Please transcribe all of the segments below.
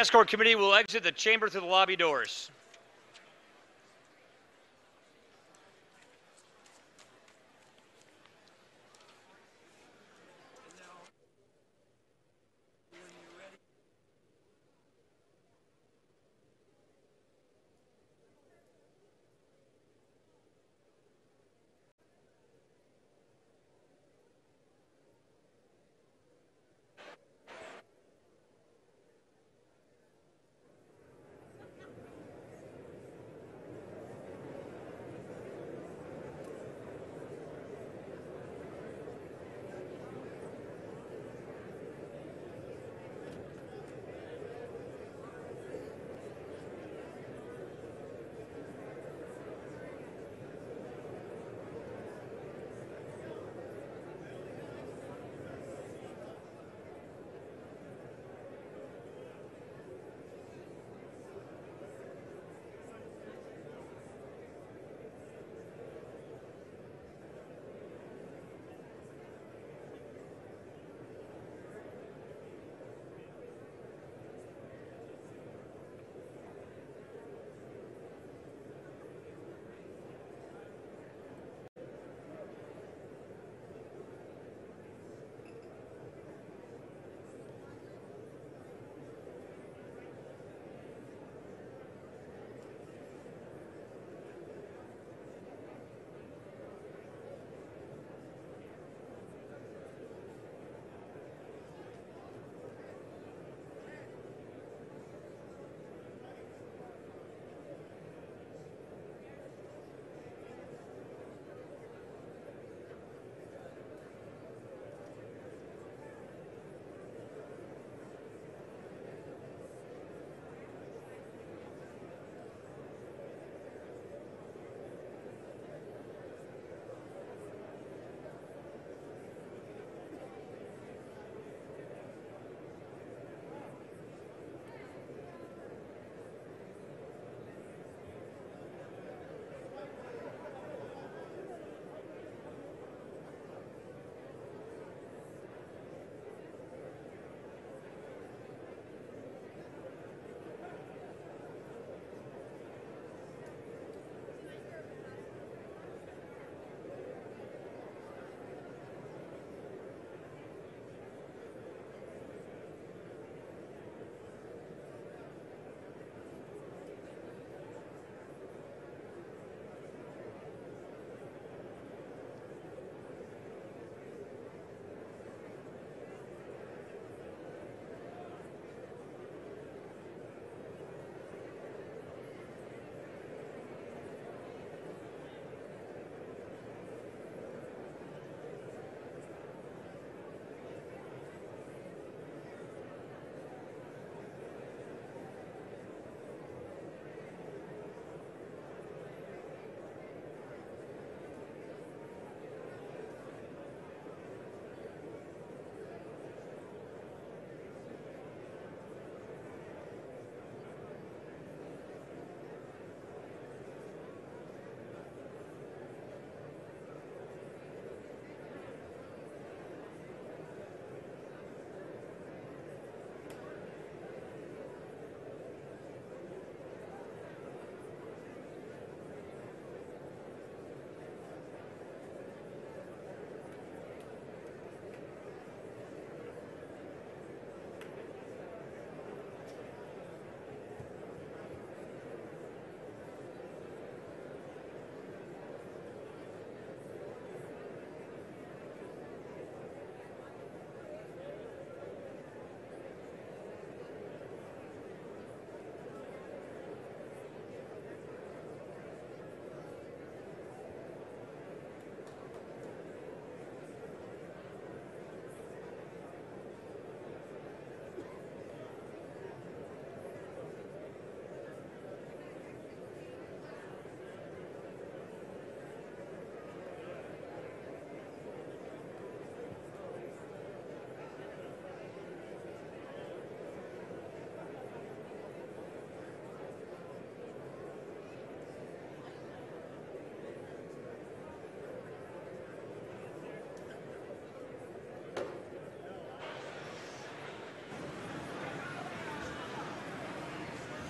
Escort committee will exit the chamber through the lobby doors.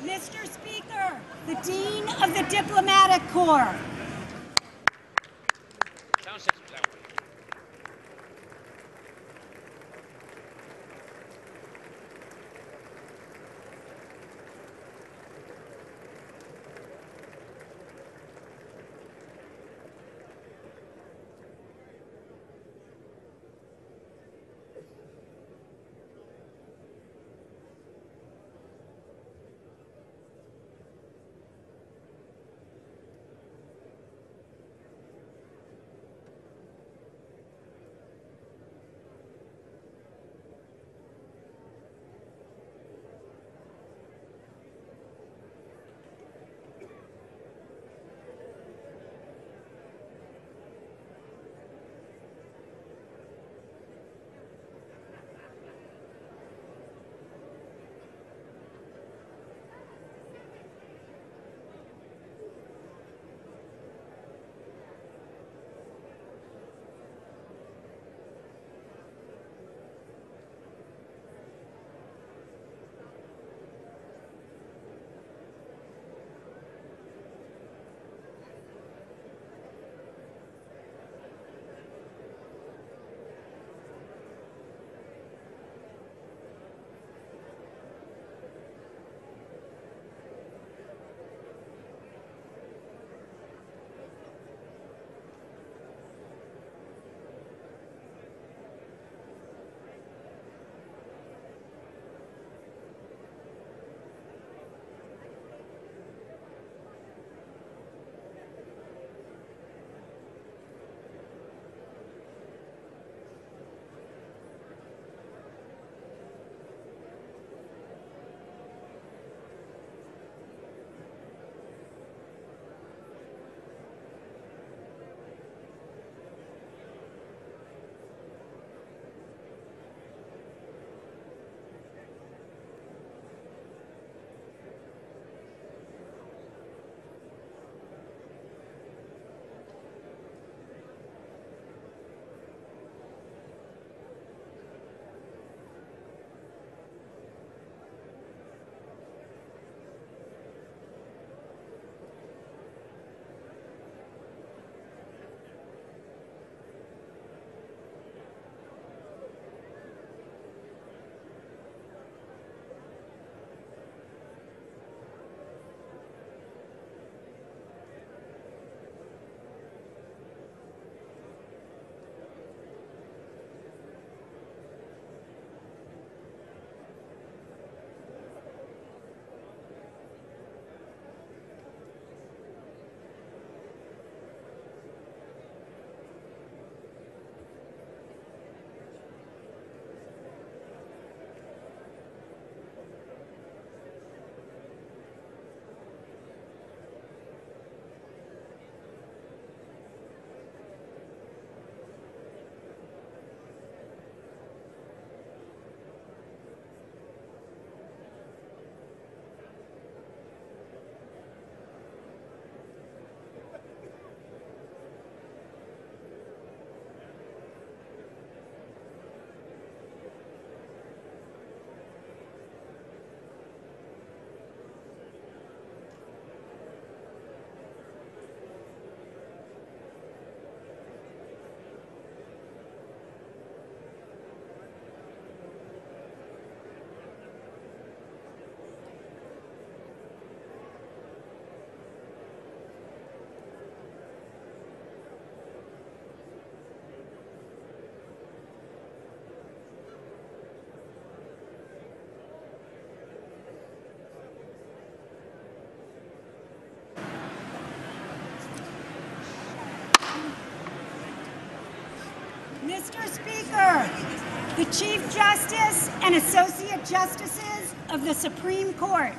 Mr. Speaker, the Dean of the Diplomatic Corps. Sound system's out. Mr. Speaker, the Chief Justice and Associate Justices of the Supreme Court.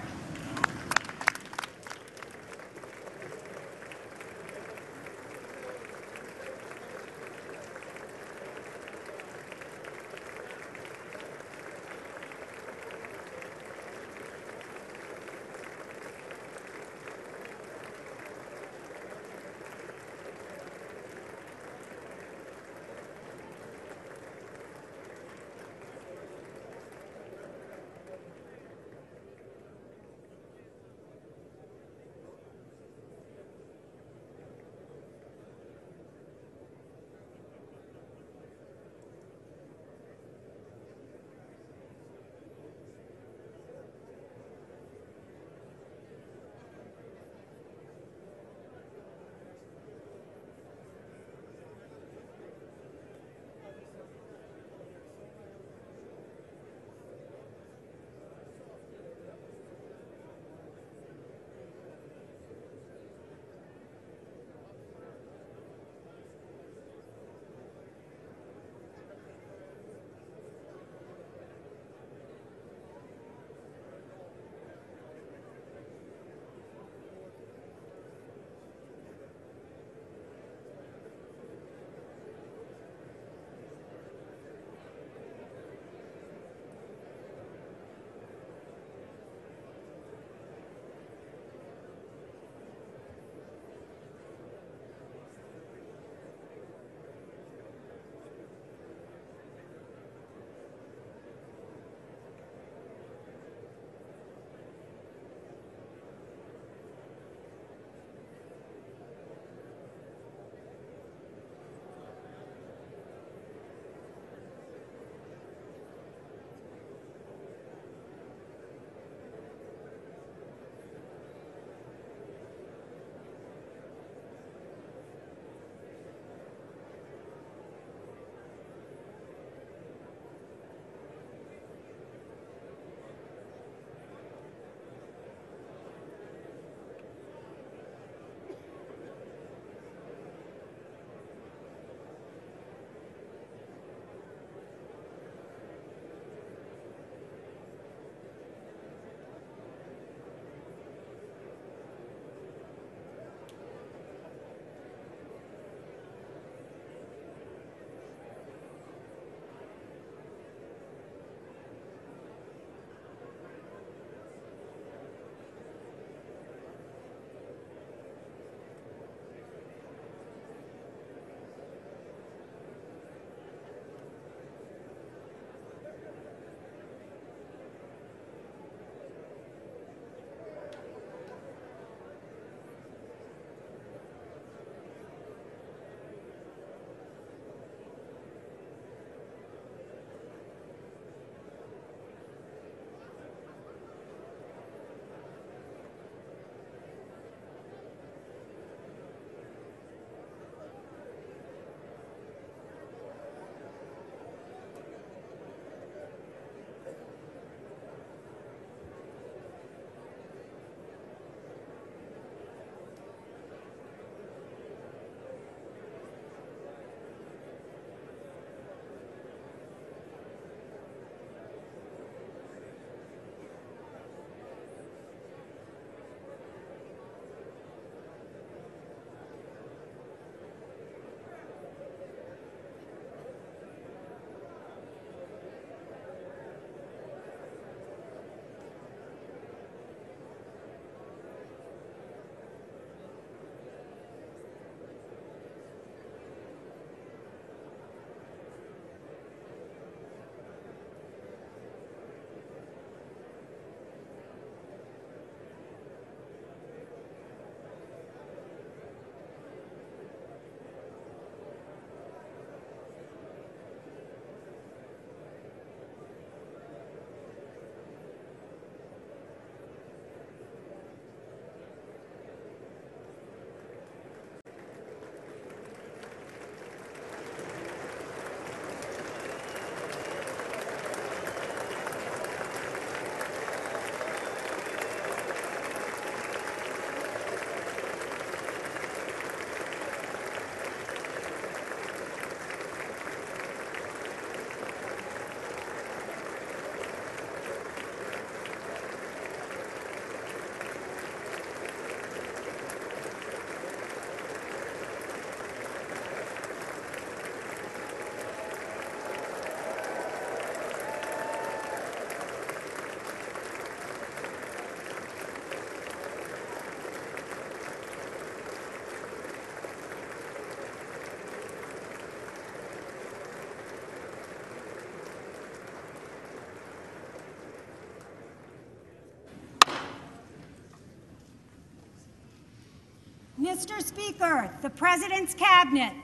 Mr. Speaker, the President's Cabinet.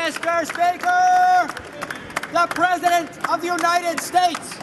Mr. Speaker, the President of the United States.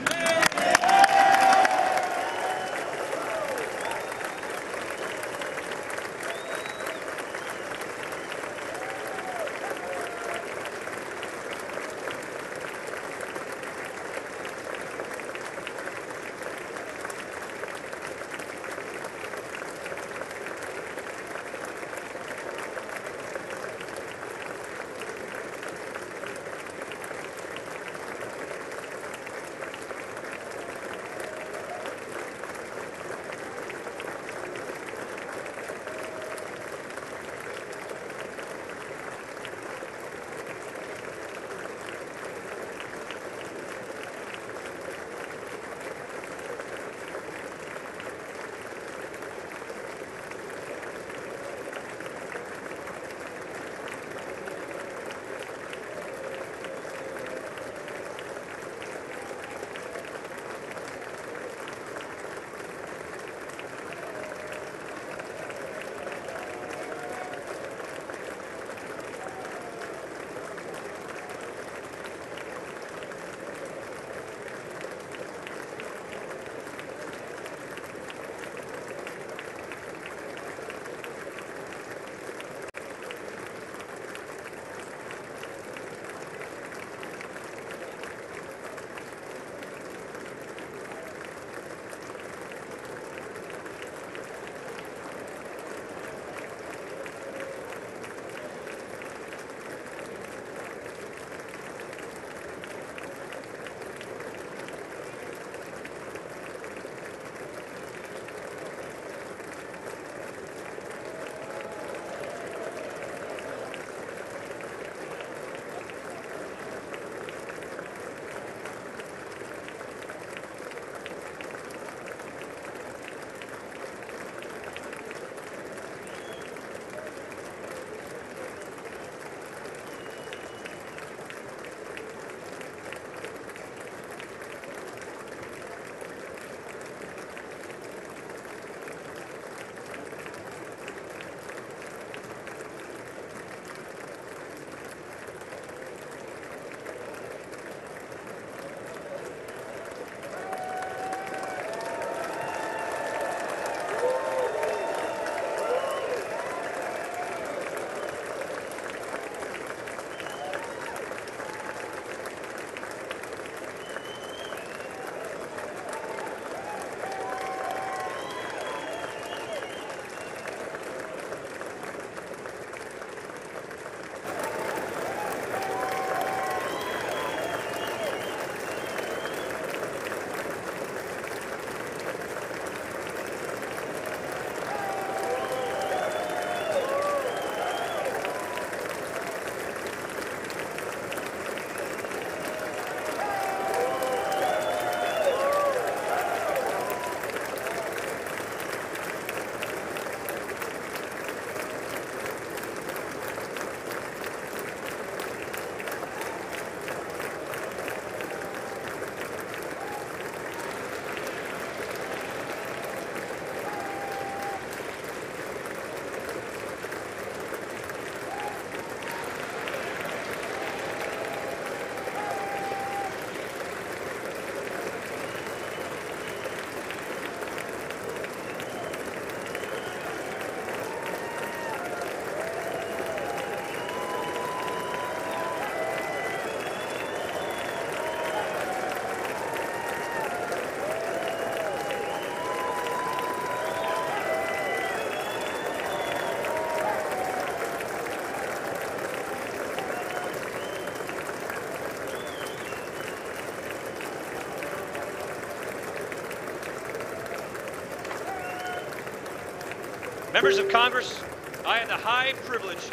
Members of Congress, I have the high privilege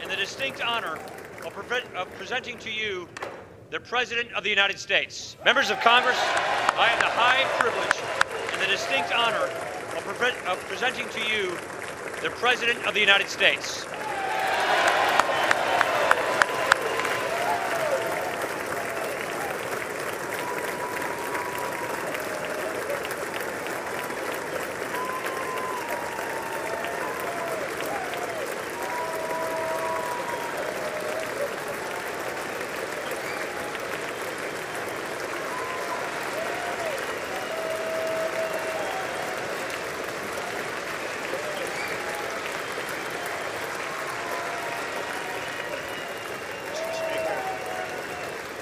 and the distinct honor of presenting to you the President of the United States. Members of Congress, I have the high privilege and the distinct honor of presenting to you the President of the United States.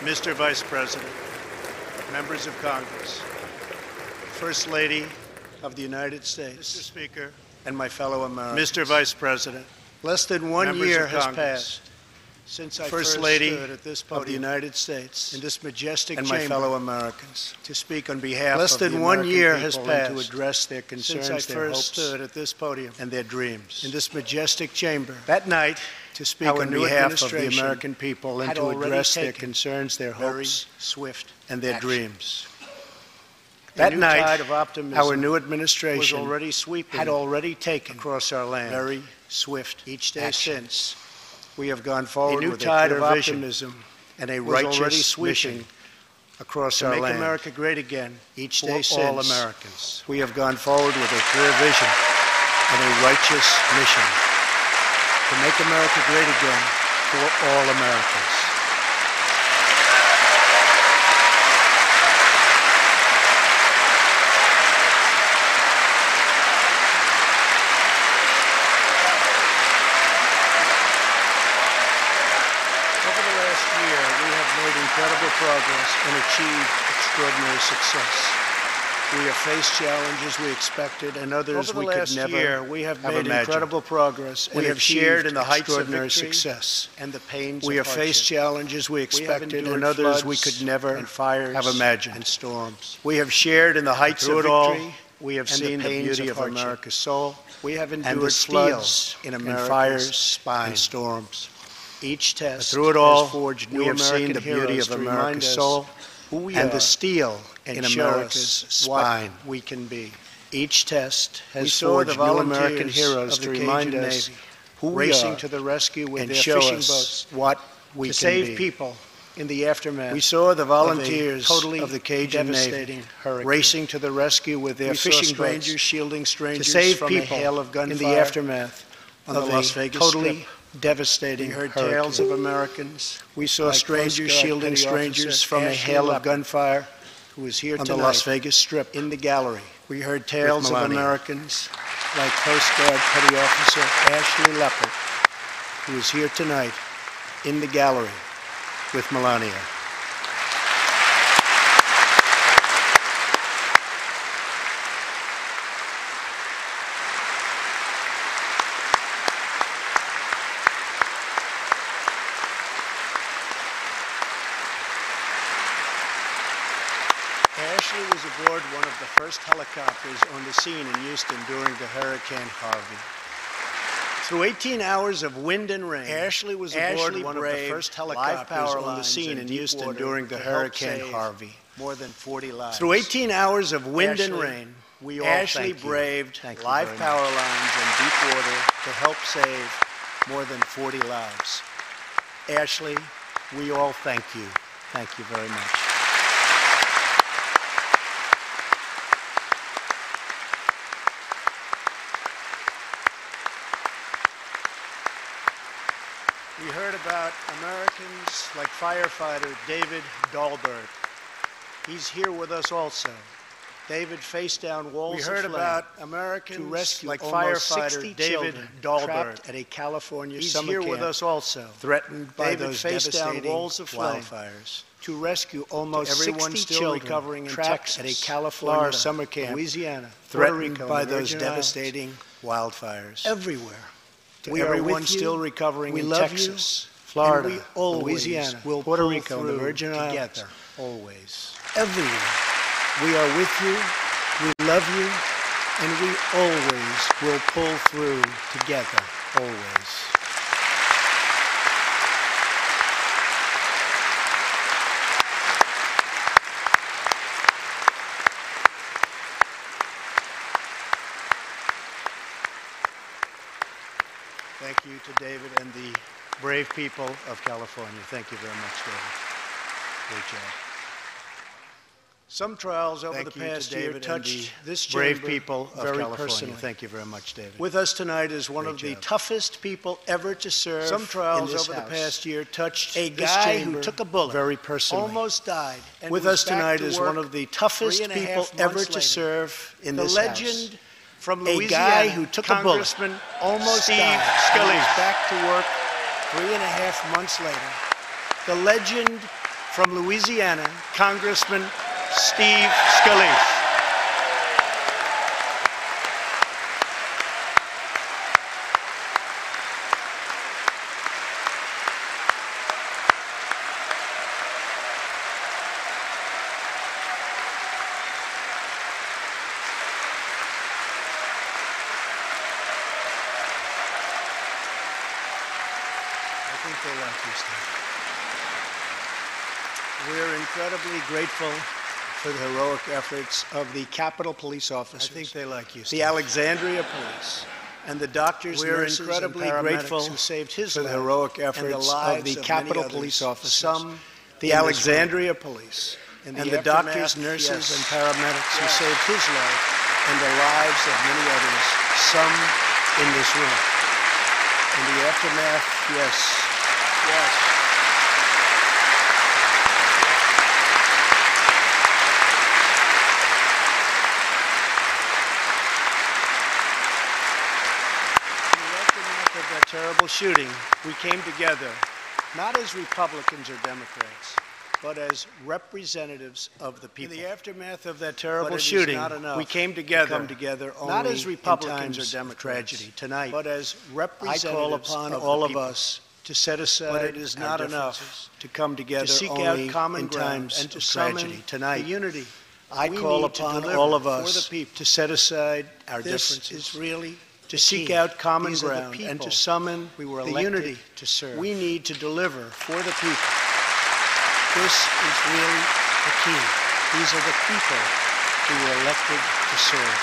Mr. Vice President, members of Congress, First Lady of the United States, Mr. Speaker, and my fellow Americans. Mr. Vice President, less than 1 year has passed since I First Lady stood at this podium of the United States in this majestic and chamber, my fellow Americans, to speak on behalf less of than the 1 year has passed to address their concerns, since I first stood at this podium and their dreams in this majestic chamber. That night, to speak on behalf of the American people and to address their concerns, their hopes, swift and their dreams. That night, our new administration had already taken across our land very swift each day since. We have gone forward with a tide of optimism and a righteous mission across our land. To make America great again each day since. All Americans. We have gone forward with a clear vision and a righteous mission to make America great again for all Americans. Incredible progress and achieved extraordinary success. We have faced challenges we expected and others we could never we have made incredible progress. We have shared in the heights of victory success and the pains. We have faced challenges we expected and others we could never have imagined. And storms. We have shared in the heights of victory. We have seen the beauty of America's soul. We have endured floods in America's fires, spine, and storms. Each test through it all, we have seen the beauty of America's soul and the steel in America's spine we can be. Each test has forged new American heroes to remind us who we are, racing to the rescue with their fishing boats, what we can be. To save people in the aftermath. We saw the volunteers of the Cajun Navy racing to the rescue with their fishing boats, shielding strangers to save people from a hail of gunfire in the aftermath of the Las Vegas Strip. Devastating. We heard tales of Americans. We saw strangers shielding strangers from a hail of gunfire who was here on the Las Vegas Strip in the gallery. We heard tales of Americans like Coast Guard Petty Officer Ashley Leopard, who is here tonight in the gallery with Melania. Ashley was aboard one of the first helicopters on the scene in Houston during the Hurricane Harvey. Through 18 hours of wind and rain, Ashley was aboard one of the first helicopters on the scene in Houston during the Hurricane Harvey. More than 40 lives. Through 18 hours of wind and rain, Ashley braved live power lines and deep water to help save more than 40 lives. Ashley, we all thank you. Thank you very much. We heard about Americans like firefighter David Dahlberg. He's here with us also. David faced down walls of flame. We heard about Americans to rescue like firefighter David Dahlberg at a California summer camp. He's here with us also. Threatened by those devastating walls of wildfires. To rescue almost 60 children trapped at a California summer camp. Louisiana, threatened by those devastating wildfires. Everywhere. To everyone still recovering in Texas, Florida, Louisiana, Puerto Rico, and the Virgin Islands. Together, always. Everywhere. We are with you, we love you, and we always will pull through together, always. Thank you to David and the brave people of California. Thank you very much, David. Great job. Some trials over the past year touched this brave people of California. Personally. Thank you very much, David. With us tonight is one of the toughest people ever to serve. Some trials over the past year touched a guy who took a bullet, very personally, almost died. With us tonight is one of the toughest people ever to serve in this house. The legend from Louisiana, a guy who took a bullet, almost died. Steve Scalise, back to work 3.5 months later. The legend From Louisiana, Congressman Steve Scalise. I think they like you, Steve. We're incredibly grateful for the heroic efforts of the Capitol Police officers. I think they like you, Steve. The Alexandria Police and the doctors, nurses, incredibly and grateful who saved his for the heroic efforts of the Capitol Police officers. Some the Alexandria Police and the doctors, nurses, and paramedics who saved his life and the lives of many others. Some in this room. In the aftermath, yes. That terrible shooting, we came together, not as Republicans or Democrats, but as representatives of the people. In the aftermath of that terrible shooting, we came together, not as Republicans or Democrats, tragedy tonight, but as representatives. I call upon all of us to set aside. But it is not enough to come together to seek out common ground and to tragedy tonight. The unity. I call upon all of us to set aside our differences. This is really to seek out common ground and to summon the unity to serve. We need to deliver for the people. This is really the key. These are the people who were elected to serve.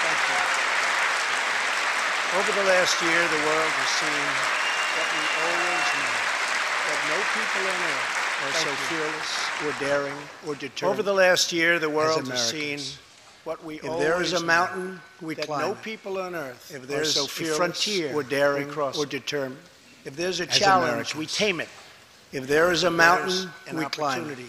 Thank you. Over the last year, the world has seen what we always knew, that no people on earth are so fearless or daring or determined. Over the last year, the world has seen what we always knew. If there is a mountain, we climb. No people on earth if there's so fearless, frontier or daring or determined. If there's a challenge, we tame it. If there is a mountain, we climb it.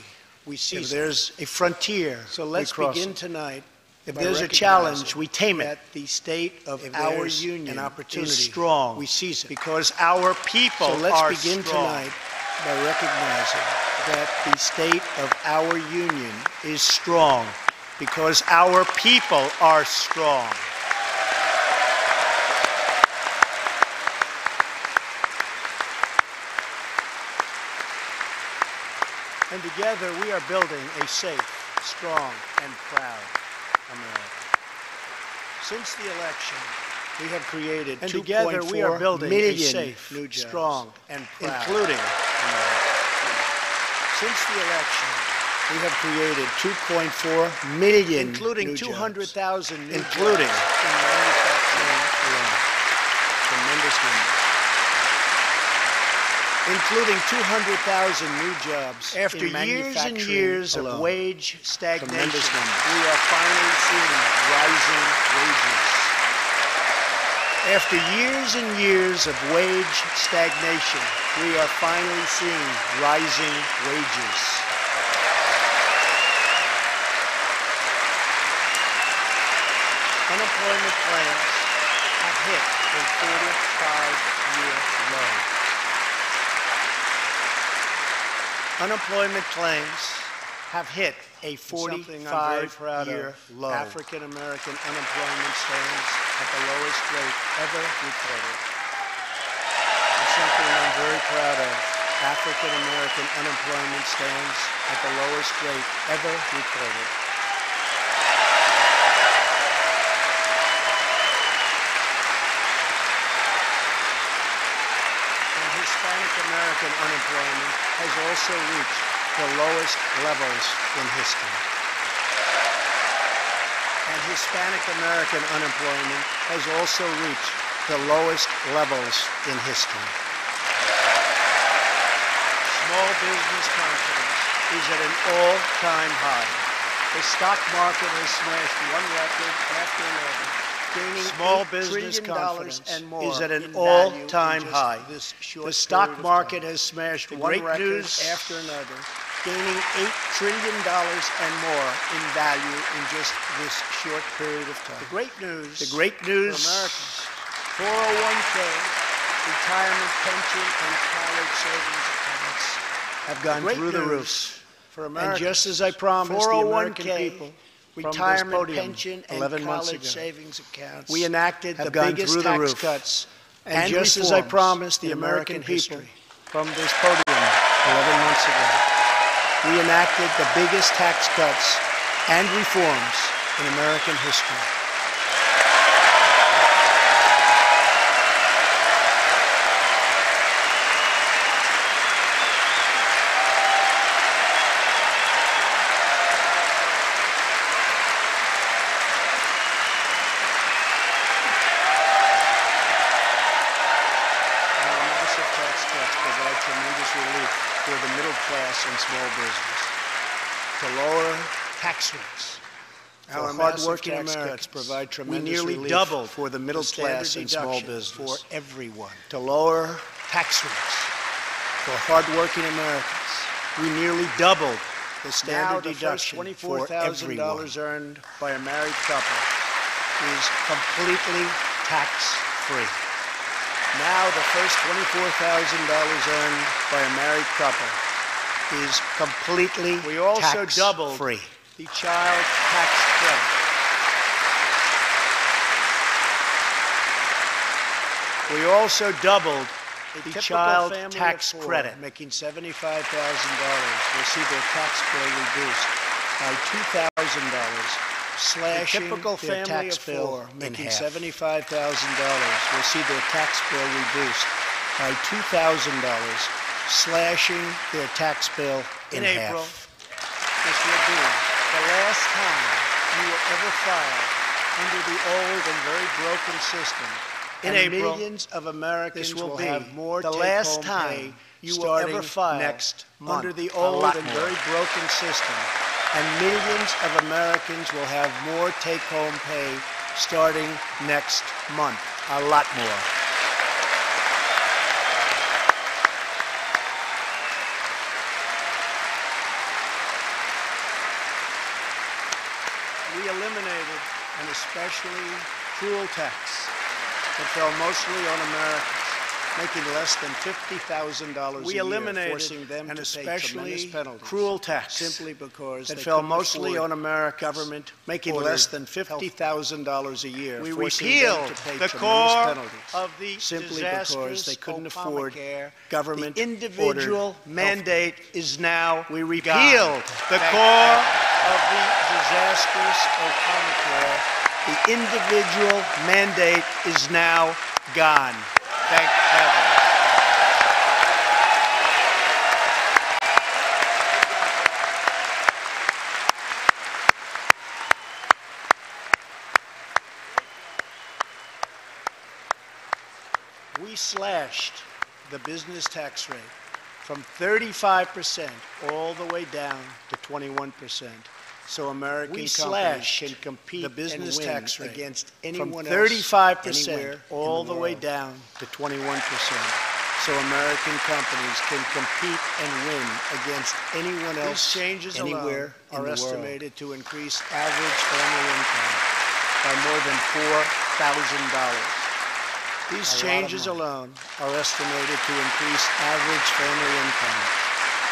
We seize it. If there's a frontier, so let's begin tonight. If there's a challenge, we tame it. The state of our union is strong. We seize it because our people are strong. So let's begin tonight by recognizing that the state of our union is strong because our people are strong. And together we are building a safe, strong, and proud America. Since the election, we have created 2.4 million safe, new jobs, strong, and proud, including America. Since the election, we have created 2.4 million, including 200,000 new jobs, including in manufacturing alone. Tremendous numbers. Including 200,000 new jobs. After years and years of wage stagnation, we are finally seeing rising wages. After years and years of wage stagnation, we are finally seeing rising wages. Unemployment claims have hit a 45-year low. Unemployment claims have hit a 45-year low. African-American unemployment stands at the lowest rate ever recorded. It's something I'm very proud of. African-American unemployment stands at the lowest rate ever recorded. Hispanic American unemployment has also reached the lowest levels in history. And Hispanic American unemployment has also reached the lowest levels in history. Small business confidence is at an all-time high. The stock market has smashed one record after another. Small business confidence is at an all-time high. The stock market has smashed one record after another, gaining $8 trillion and more in value in just this short period of time. The great news for Americans, 401k, retirement pension, and college savings accounts have gone through the roof. For Americans, and just as I promised the American people, retirement pension and college savings accounts, we enacted the biggest tax cuts, and just as I promised the American people from this podium 11 months ago, we enacted the biggest tax cuts and reforms in American history. For the middle class and small business, to lower tax rates. Our hard-working Americans provide tremendous relief. We nearly doubled for the middle class and small business for everyone. To lower tax rates for hard-working Americans, we nearly doubled the standard deduction for everyone. Earned by a married couple is completely tax-free. Now the first $24,000 earned by a married couple is completely tax-free. We also doubled the child tax credit. We also doubled the child tax credit, making $75,000 will see their tax bill reduced by $2,000. Slashing their tax bill making $75,000 will see their tax bill reduced by $2,000, slashing their tax bill in April, this will be the last time you will ever file under the old and very broken system. In April, millions of Americans will have more the last time you will ever file next month under the old and very broken system. And millions of Americans will have more take-home pay starting next month. A lot more. We eliminated an especially cruel tax that fell mostly on Americans, making less than $50,000 a year, forcing them to pay tremendous penalties. Cruel tax simply because that fell mostly on America government, making less than $50,000 a year. We repealed the core of the simply because they couldn't afford government. The individual mandate is now we repealed the core of the disastrous Obamacare. The individual mandate is now gone. Thank heaven. We slashed the business tax rate from 35% all the way down to 21%. So American companies can compete the business and win tax rate against anyone from 35% all the way down to 21%. So American companies can compete and win against anyone else. These changes anywhere are estimated to increase average family income by more than $4,000. These changes alone are estimated to increase average family income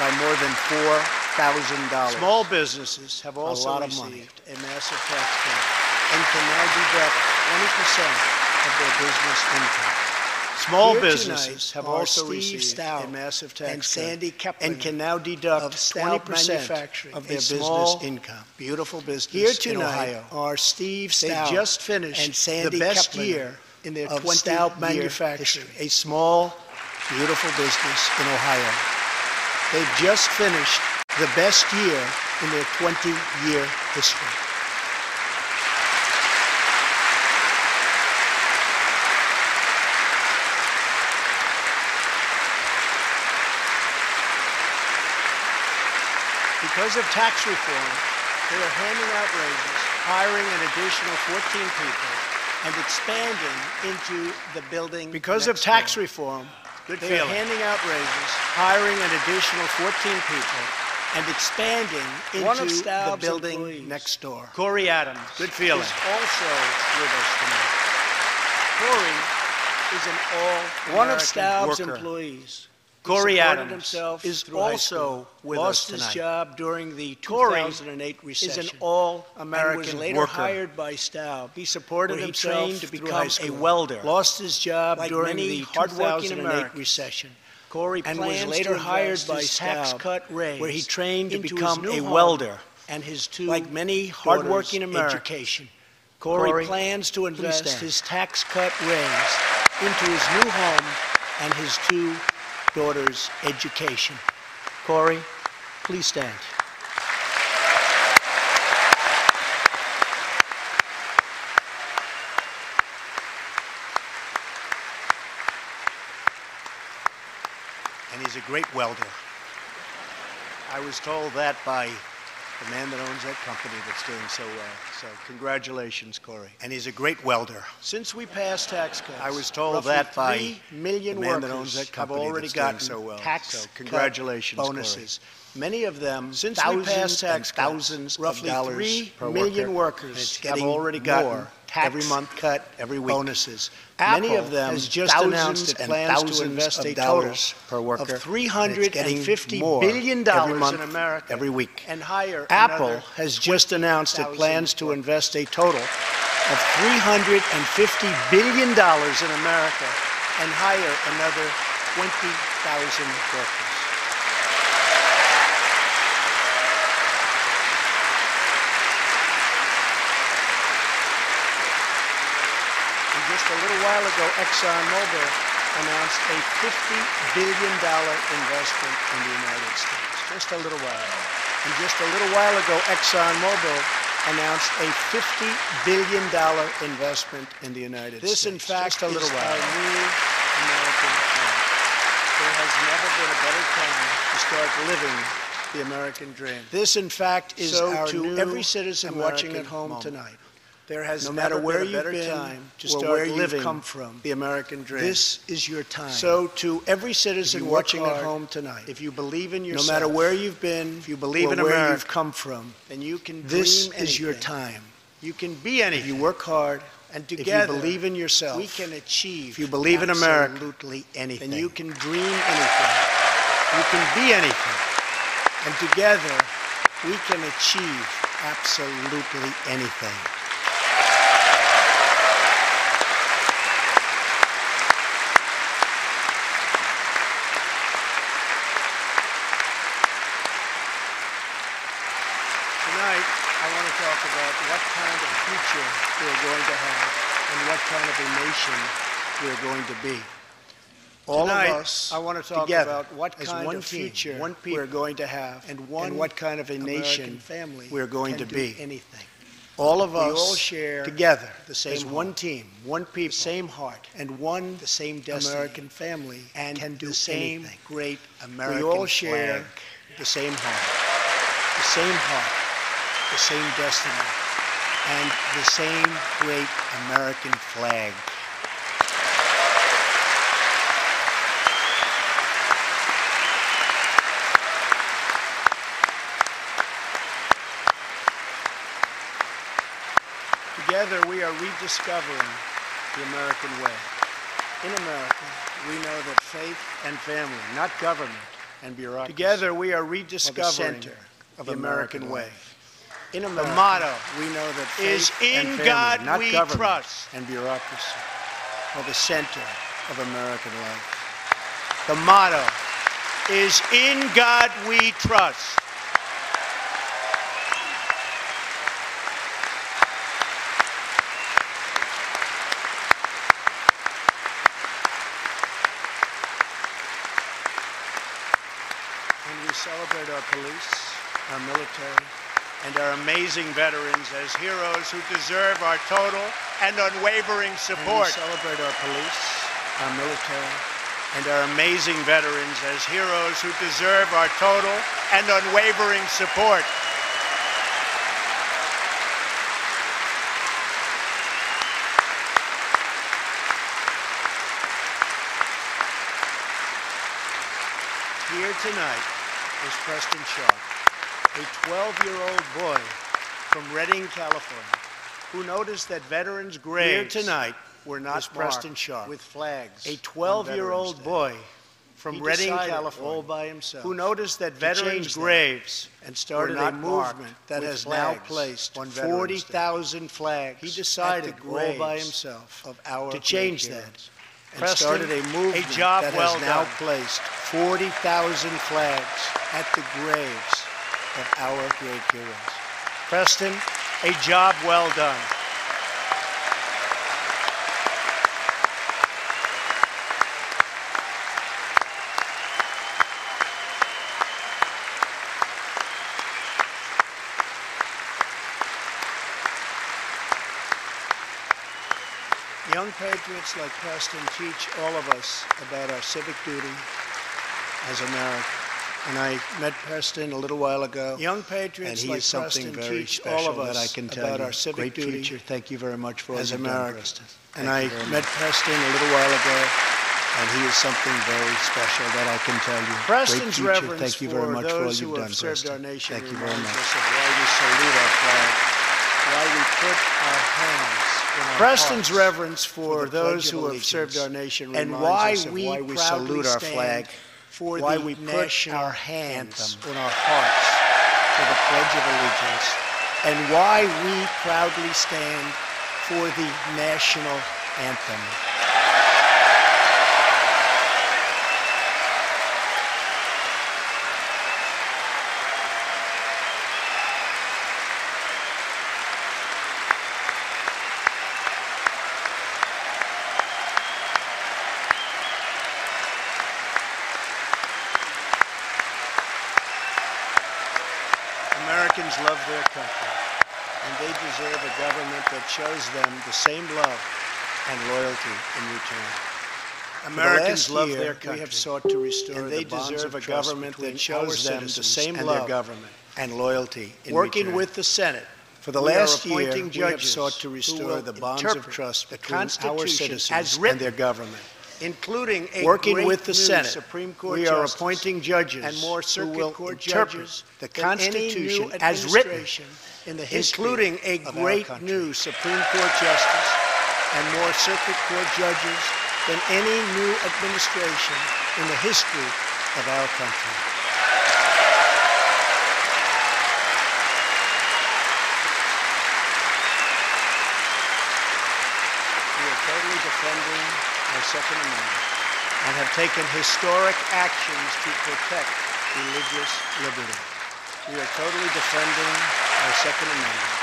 by more than $4,000. Small businesses have also received a massive tax cut and can now deduct 20% of their business income. Small businesses have also received a massive tax cut and can now deduct 20% of their business income. Beautiful business. Here tonight are Steve Stout. They just finished and Sandy the best year in their 20-year manufacturing. A small, beautiful business in Ohio. They've just finished the best year in their 20-year history. Because of tax reform, they are handing out raises, hiring an additional 14 people, and expanding into the building. Because of tax reform, they are handing out raises, hiring an additional 14 people, and expanding into One of the Staub's building employees, next door. Corey Adams. Good feeling. Is also with us tonight. Corey is an all-American One of Staub's worker. employees, Corey Adams, himself is through high also school, with lost us his tonight. job during the Corey 2008 recession. is an all-American and was later worker. hired by Staub. He supported where he himself trained to through become high a school. welder. Lost his job Like during many the hardworking 2008 Americans. recession. Corey And was plans later to hired invest by his tax Staub, cut raise where he trained to into his become new a home welder. and his two Like many daughters' hardworking Americans, education. Corey plans to please invest stand. his tax cut raise into his new home and his two daughters' education. Corey, please stand. And he's a great welder. I was told that by the man that owns that company that's doing so well. So congratulations, Corey. And he's a great welder. Since we passed tax cuts, I was told roughly that by 3 million the man that workers owns that have company already that's doing gotten so well. tax So cut congratulations, Corey. bonuses. Many of them, Since we thousands passed tax and cuts, thousands roughly of dollars 3 per million worker, workers have have already already gotten gotten tax every month cut, every week. bonuses. Many Apple of them has just thousands announced it and plans to thousands invest of a total dollars per worker. of And it's $350 getting billion more every month, in America every week. and hire Apple another has just announced it 20,000 plans to workers. invest a total of $350 billion in America and hire another 20,000 workers. And just a little while ago, ExxonMobil announced a $50 billion investment in the United States. Just a little while. And just a little while ago, ExxonMobil announced a $50 billion investment in the United States. This, in fact, just a little is while. our new American dream. There has never been a better time to start living the American dream. This, in fact, is So our to new every citizen watching American at home moment. tonight, there has No never matter where been a you've better been time to or start where you've living come from, the American dream. This is your time. So to every if citizen you watching work at hard, home tonight, if you believe in yourself, no matter where you've been, if you believe or in where America, you've come from, then you can this dream is your anything. time. You can be anything. If you work hard, and if you together, believe in yourself, we can achieve. if you believe in America, absolutely anything. then you can dream anything. You can be anything. And together, We can achieve absolutely anything. Tonight, I want to talk about what kind of future we're going to have and what kind of a nation we're going to be. All Tonight, of us, I want to talk together, about what as kind one of team, future one people, we're going to have and what kind of a American nation family we're going can to do be. anything. All of We us all share together the same as one heart, team, one people, same heart, and one the same destiny, American family and can do the same anything. great American We all share flag. the same heart, the same destiny, and the same great American flag. Together, we are rediscovering the American way. In America, we know that faith and family, not government and bureaucracy, together we are rediscovering center of the the American American way. way. In The America, motto we know that is faith "In and family, God not we government trust." and bureaucracy, are the center of American life. The motto is "In God we trust." And we celebrate our police, our military, and our amazing veterans as heroes who deserve our total and unwavering And we support. celebrate our police, our military, and our amazing veterans as heroes who deserve our total and unwavering support. Here tonight is Preston Sharp, a 12-year-old boy from Redding, California, who noticed that veterans' graves here tonight were not is Preston marked Sharp, with flags. a 12-year-old boy from Redding, California, all by himself, who noticed that veterans' graves and started were a not movement marked that with has flags now placed on 40,000 flags. He decided at the all by graves himself of our to change great that. heroes, and Preston, started a movement job that well has now done. placed 40,000 flags at the graves of our great heroes. Preston, a job well done. Young patriots like Preston teach all of us about our civic duty as Americans. And I met Preston a little while ago. Young patriots and he like is something Preston very teach special all of us that I can tell about you. our civic Great duty future. Thank you very much for all as you've done, Americans. Preston. And Thank I you very met much. Preston a little while ago. And he is something very special that I can tell you. Preston's Great future. reverence Thank you very for much for all those you've who done, have served Preston. our nation Thank you very reminds much. us of why we salute our flag, why we put our hands in our Preston's hearts reverence for the those Pledge of who have served our Allegiance, nation and reminds why us of we why we proudly salute our stand flag, for why the we put national our hands anthem. on our hearts for the Pledge of Allegiance, and why we proudly stand for the national anthem. Americans love their country, and they deserve a government that shows them the same love and loyalty in return. Americans love their country. We have sought to restore and they deserve a government that shows them the same love and loyalty in working return. With the Senate. For the last year, we have sought to restore the bonds of trust between our citizens and their government. Including a working with the Senate, Supreme Court we are appointing judges and more circuit court judges the Constitution as written in the history including a great new Supreme Court justice and more circuit court judges than any new administration in the history of our country. We are totally defending our Second Amendment and have taken historic actions to protect religious liberty. We are totally defending our Second Amendment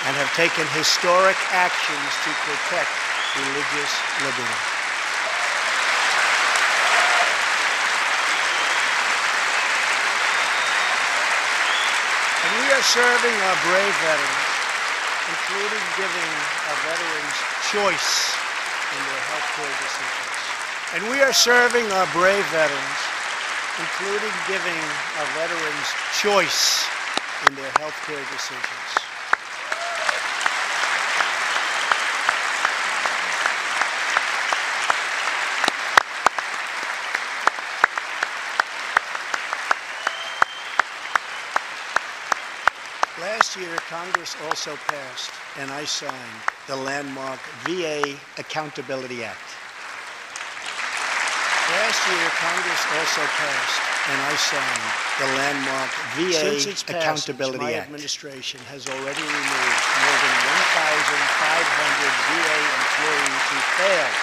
and have taken historic actions to protect religious liberty. And we are serving our brave veterans, including giving our veterans choice in their healthcare decisions. And we are serving our brave veterans, including giving our veterans choice in their healthcare decisions. Last year, Congress also passed, and I signed, the landmark VA Accountability Act. Last year, Congress also passed, and I signed, the landmark VA Accountability Act. My administration has already removed more than 1,500 VA employees who failed.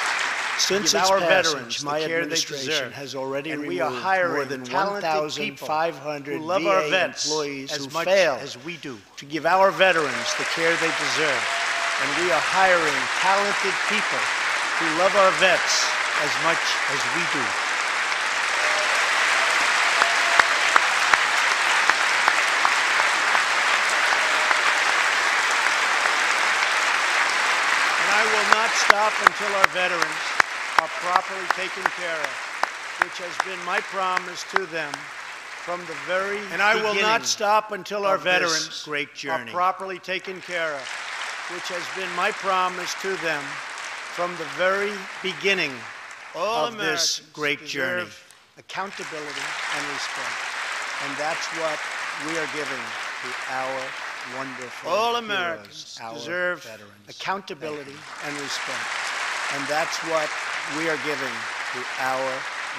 Since our veterans, my administration has already removed we are hiring more than 1,500 who love our vets employees as much as we do to give our veterans the care they deserve. And we are hiring talented people who love our vets as much as we do. And I will not stop until our veterans are properly taken care of, which has been my promise to them from the very beginning. And I will not stop until our veterans are properly taken care of, which has been my promise to them from the very beginning of this great journey. Accountability and respect. And that's what we are giving to our wonderful All heroes, Americans our deserve veterans. accountability and respect. And that's what we are giving to our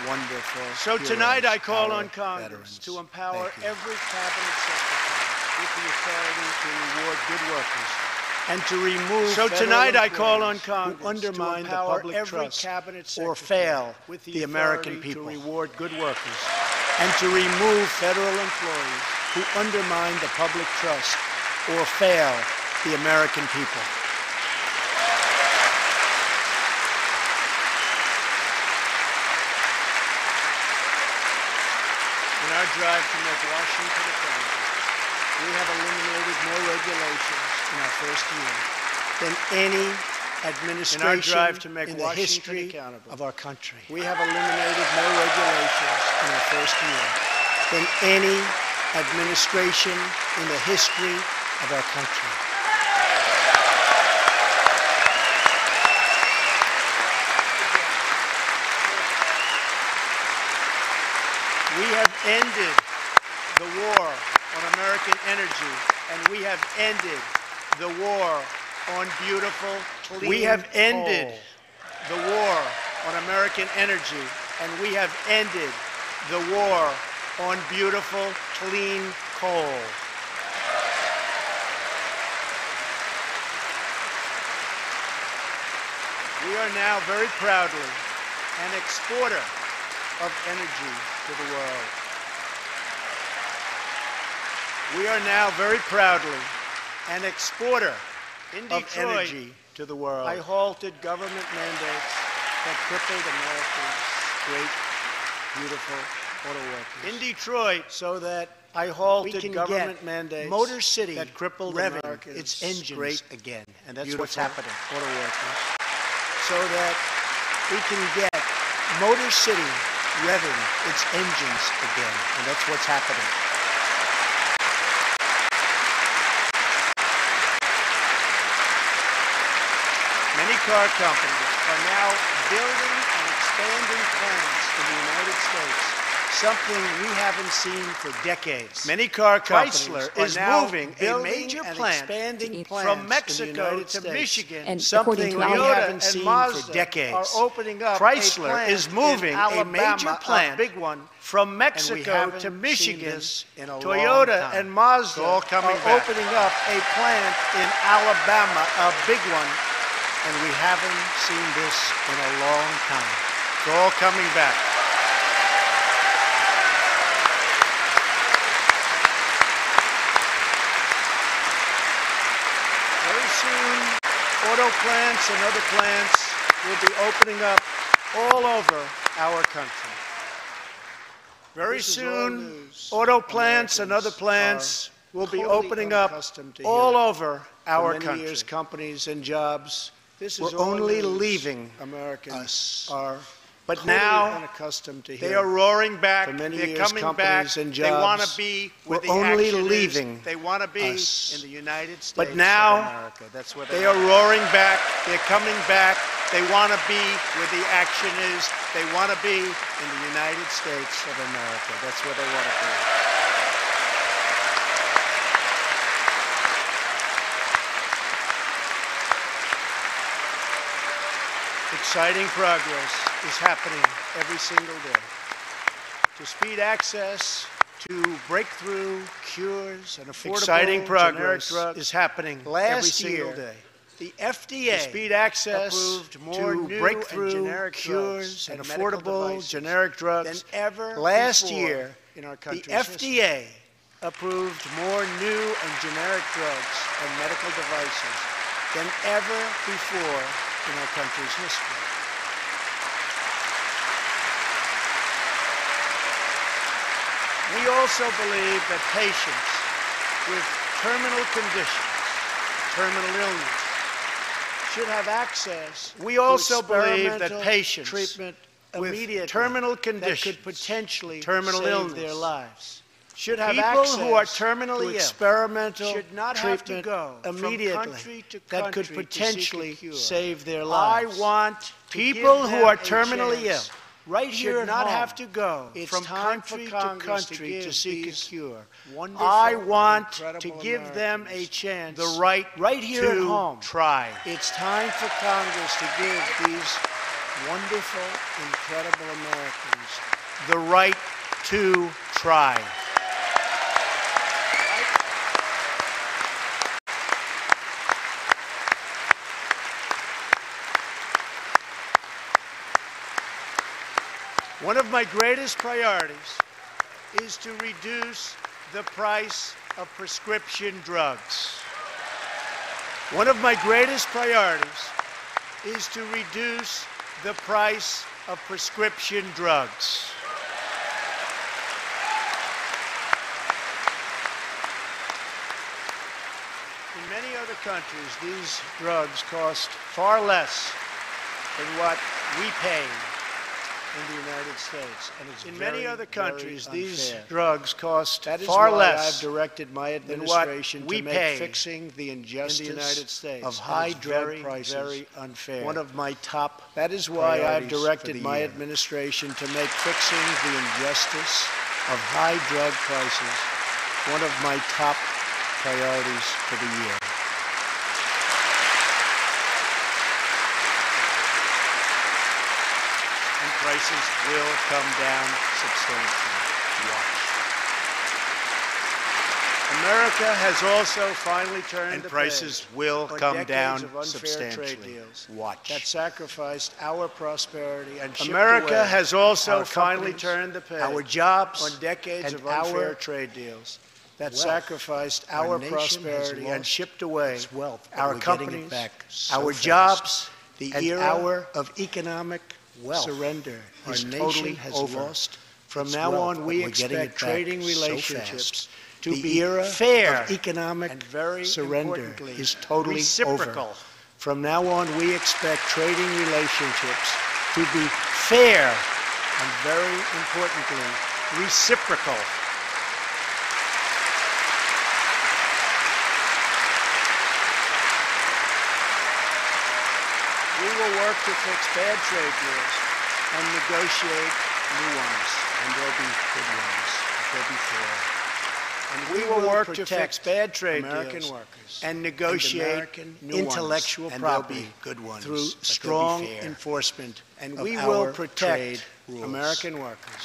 wonderful So heroes, tonight I call our on Congress veterans. to empower Thank you. every cabinet secretary with the authority to reward good workers And to remove So federal tonight I call on employees Congress who undermine to the empower public every trust cabinet or secretary fail with the American authority people. to reward good workers. And to remove federal employees who undermine the public trust or fail the American people. In our drive to make Washington accountable, We have eliminated more regulations in our first year than any administration drive to make in the Washington history accountable. of our country. We have eliminated more regulations in our first year than any administration in the history of our country. we have ended the war on American energy, and we have ended the war on beautiful, clean We have ended coal. The war on American energy, and we have ended the war on beautiful, clean coal. We are now very proudly an exporter of energy to the world. We are now very proudly an exporter of energy to the world. I halted government mandates that crippled America's great, beautiful auto workers. In Detroit, so that I halted government mandates Motor City that crippled revving America's its engines great, again, and that's beautiful what's happening. auto workers. So that we can get Motor City revving its engines again, and that's what's happening. Many car companies are now building and expanding plants in the United States, something we haven't seen for decades. Many car companies Chrysler are is now moving a building major and plant expanding from plants Mexico in the United to States. Michigan, And something according to we Toyota haven't and seen Mazda for decades. are opening up Chrysler a plant is moving in a Alabama, major plant a big one, from and we Mexico haven't to seen Michigan. this in a long Toyota time. and Mazda It's all coming are back. opening up a plant in Alabama, a big one, and we haven't seen this in a long time. It's all coming back. Very soon, auto plants and other plants will be opening up all over our country. Very This is all soon, news auto plants and other Americans plants will be totally opening up unaccustomed to all hearing. over our For many country. years, companies and jobs This were is all only news. leaving Americans us. are But totally now unaccustomed to they hearing. are roaring back. For many They're years, coming back. companies and They want to jobs be were where the only action leaving is. They want to be us. in the United States But now, of America. That's where they they are are roaring back. They're coming back. They want to be where the action is. They want to be in the United States of America. That's where they want to be. Exciting progress is happening every single day. To speed access to breakthrough cures and affordable Exciting progress generic drugs is happening every last single year. day. The FDA To speed access approved more to new breakthrough and generic cures drugs and and medical affordable devices generic drugs than ever last before year. in our The country's history. FDA approved more new and generic drugs and medical devices than ever before in our country's history. We also believe that patients with terminal conditions, terminal illness, should have access. We also believe that experimental patients treatment with immediately terminal that conditions, could potentially terminal save illness, their lives should have people access who are to terminally ill experimental should not have to treatment go immediately from country to that could country to seek a potentially cure. save their I lives. want To people give who them are a terminally ill chance right here should not at home. have to go It's from time country for to Congress country to seek a cure. wonderful, I want incredible to give them a Americans chance, the right here to at home. try. It's time for Congress to give these wonderful, incredible Americans The right to try. One of my greatest priorities is to reduce the price of prescription drugs. One of my greatest priorities is to reduce the price of prescription drugs. In many other countries, these drugs cost far less than what we pay in the United States. And it's In very, many other countries, very these unfair. drugs cost That is far why less I've directed my than what administration we to make pay fixing the injustice in the United States. of And high it's drug very, prices very unfair. one of my top That is why I've priorities for directed the my year. administration to make Fixing the injustice of high drug prices one of my top priorities for the year. And prices will come down substantially. Watch. America has also finally turned And the prices page will on come decades down of unfair trade substantially. deals Watch. that sacrificed our prosperity and shipped America away has also our finally companies, turned the page our jobs on decades and of unfair our trade deals that wealth. sacrificed Our our nation has prosperity and lost shipped away its wealth, but our we're getting it companies, back so our fast. jobs, The and era our of economic wealth surrender our is nation totally has over. lost From its now wealth, on, but we we're getting expect it back trading so relationships fast. to The be era fair of economic and very surrender importantly, is totally reciprocal. over. From now on, we expect trading relationships to be fair and very importantly, reciprocal. We will work to fix bad trade deals and negotiate new ones, and there'll be good ones, but they'll be fair. And we will work to fix bad trade American deals workers and negotiate American new intellectual ones, and there'll property be good ones, through but they'll be strong fair enforcement. And of we will our protect trade rules. American workers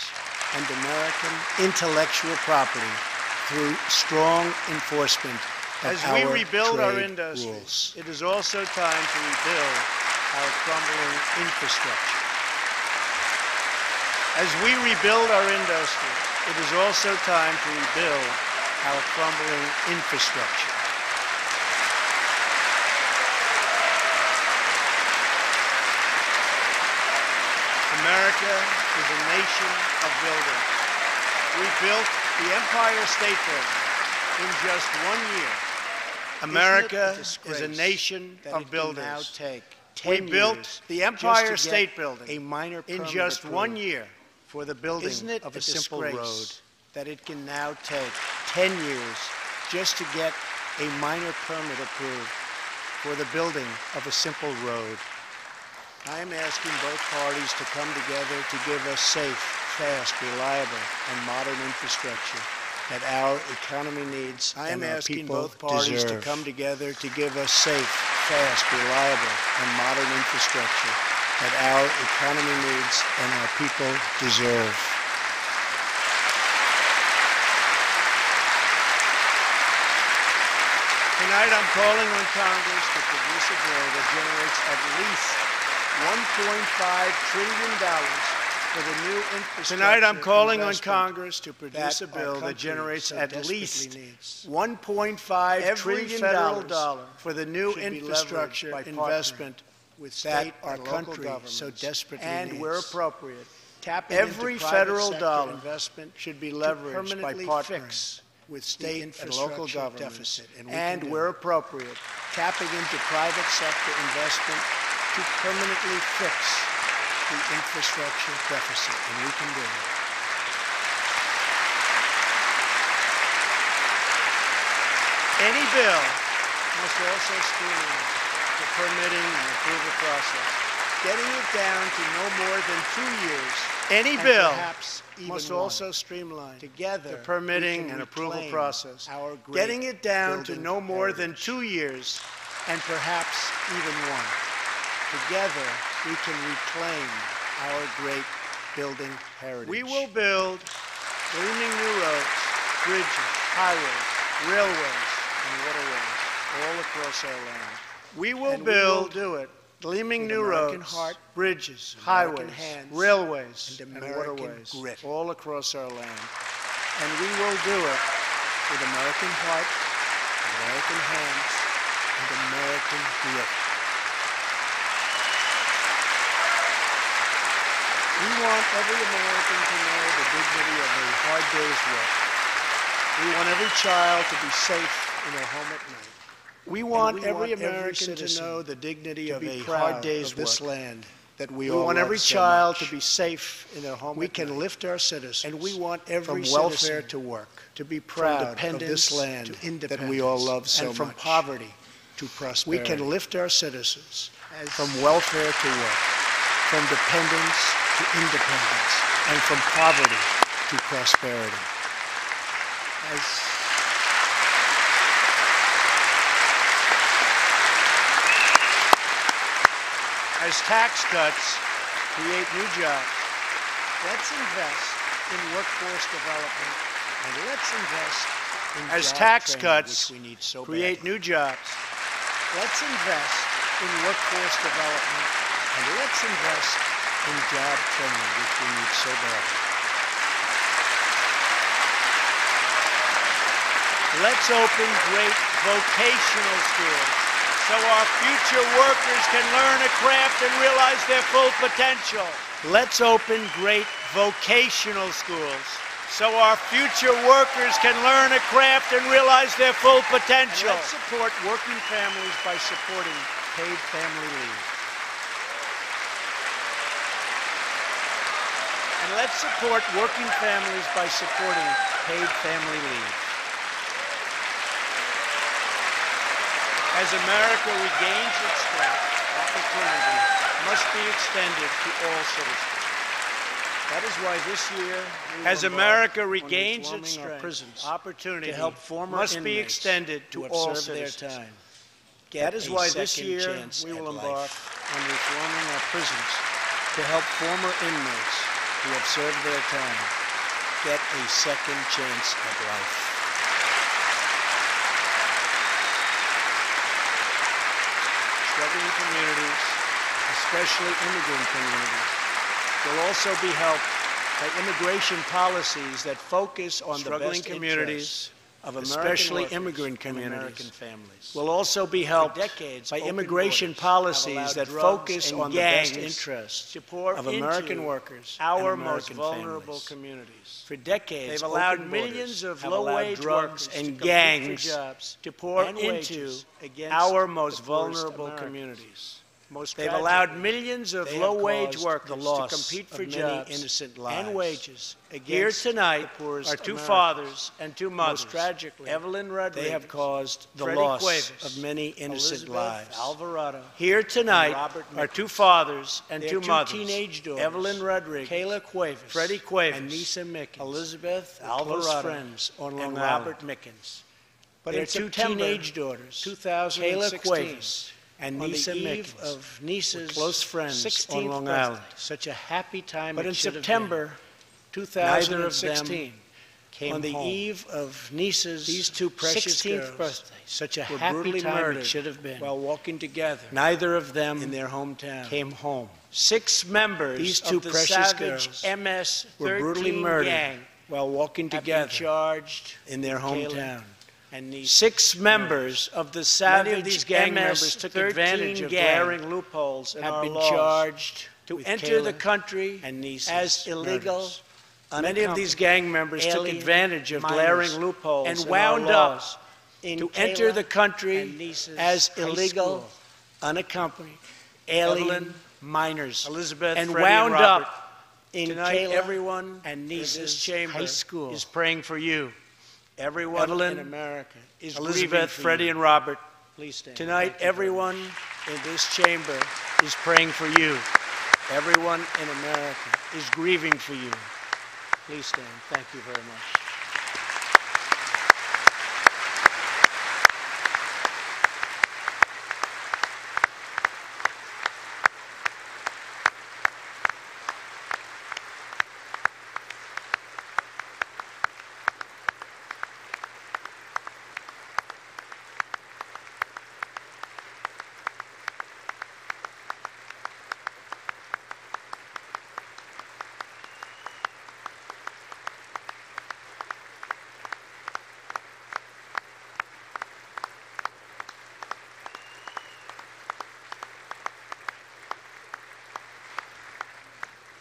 and American intellectual property through strong enforcement of As our we rebuild our trade industries, rules. It is also time to rebuild our crumbling infrastructure. As we rebuild our industry, it is also time to rebuild our crumbling infrastructure. America is a nation of builders. We built the Empire State Building in just 1 year. America is a nation of builders. Now take We 10 built years the just Empire to State get Building a minor in permit just approved 1 year for the building Isn't it of a a simple disgrace road. that it can now take 10 years just to get a minor permit approved for the building of a simple road? I am asking both parties to come together to give us safe, fast, reliable, and modern infrastructure that our economy needs. I am and our asking people both parties to deserve. come together to give us safe, fast, reliable, and modern infrastructure that our economy needs and our people deserve. Tonight, I'm calling on Congress to produce a bill that generates at least $1.5 trillion for the new infrastructure. Tonight, I'm calling on Congress to produce a bill that generates at least $1.5 trillion for the new infrastructure investment that our country so desperately needs. And where appropriate, every federal dollar investment should be leveraged by partnering with state and local governments, and where appropriate, tapping into private sector investment to permanently fix the infrastructure deficit, and we can do it. Any bill must also streamline the permitting and approval process getting it down to no more than 2 years. Any bill Must also streamline together the permitting and approval process. Getting it down to no more than 2 years and perhaps even one. Together, we can reclaim our great building heritage. We will build gleaming new roads, bridges, highways, railways, and waterways all across our land. We will build gleaming new roads, bridges, highways, railways, and waterways all across our land. And we will do it with American heart, American hands, and American grit. We want every American to know the dignity of a hard day's work. We want every child to be safe in their home at night. We want every American to know the dignity of a hard day's work. This land that we all want every child to be safe in their home. We can lift our citizens, and we want every from welfare to work, to be proud of this land that we all love so much, and from poverty to prosperity. We can lift our citizens from welfare to work, from dependence to independence, and from poverty to prosperity. As tax cuts create new jobs, let's invest in workforce development, and let's invest in as job tax training, cuts which we need so create badly. new jobs, Let's invest in workforce development, and let's invest in job training, which we need so badly. let's open great vocational schools so our future workers can learn a craft and realize their full potential. Let's open great vocational schools so our future workers can learn a craft and realize their full potential. And let's support working families by supporting paid family leave. And let's support working families by supporting paid family leave. As America regains its strength, opportunity must be extended to all citizens. That is why this year, as America regains its strength, prisons, opportunity to help former must be inmates extended to all serve their citizens. time. That is why this second year chance we will at embark life. On reforming our prisons to help former inmates who have served their time get a second chance at life. Struggling communities, especially immigrant communities, will also be helped by immigration policies that focus on Struggling the best communities, of American especially workers immigrant and communities, American families. will also be helped decades, by open immigration borders policies have that allowed focus drugs on and the best gangs interests to pour of American into workers our and most American vulnerable families. communities. For decades, They've allowed open millions borders of have allowed low-wage drugs workers and to compete gangs for jobs to pour and into wages against our most the poorest vulnerable Americans. communities. They've allowed millions of low-wage workers the loss to compete for of jobs many innocent lives and wages. against Here tonight the poorest are two Americans. fathers and two mothers. Most tragically, Evelyn Rodriguez, they have caused the Freddie loss Cuevas, of many innocent Elizabeth lives. Alvarado. Here tonight Robert are Mickens. two fathers and Their two two mothers. teenage daughters, Evelyn Rodriguez, Kayla Cuevas, Freddie Cuevas, and Nisa Mickens, Elizabeth were close Alvarado, friends on Long and Island. Robert Mickens. But Their in two September teenage daughters, 2016, Kayla Cuevas and on Nisa the eve Mickens of Nisa's close friends 16th on Long birthday. Island. Such a happy time. But it in should have September been. 2016, came on the home. eve of Nisa's These two precious 16th girls birthday, such a were happy brutally time murdered it should have been. while walking together. Neither of them in their hometown came home. 6 members These two of the precious savage girls MS-13 were brutally murdered gang while walking have together been charged in their Kayla hometown. and Nisa. 6 members of the savage Many of these gang members took advantage of gang glaring loopholes in have our been laws charged to with enter the Kayla country and Nisa's as illegal. murders. Many of these gang members took alien advantage of minors glaring loopholes and and wound wound up up in to Kayla enter the and country Nisa's as high illegal, school. unaccompanied Alien alien minors. Elizabeth and Freddie wound and Robert. up in Tonight, Kayla everyone and in Nisa's this chamber high school is praying for you. Everyone Evelyn, in America is Elizabeth, grieving for Freddie, you. and Robert, Please stand. Tonight, everyone in this chamber is praying for you. Everyone in America is grieving for you. Please stand. Thank you very much.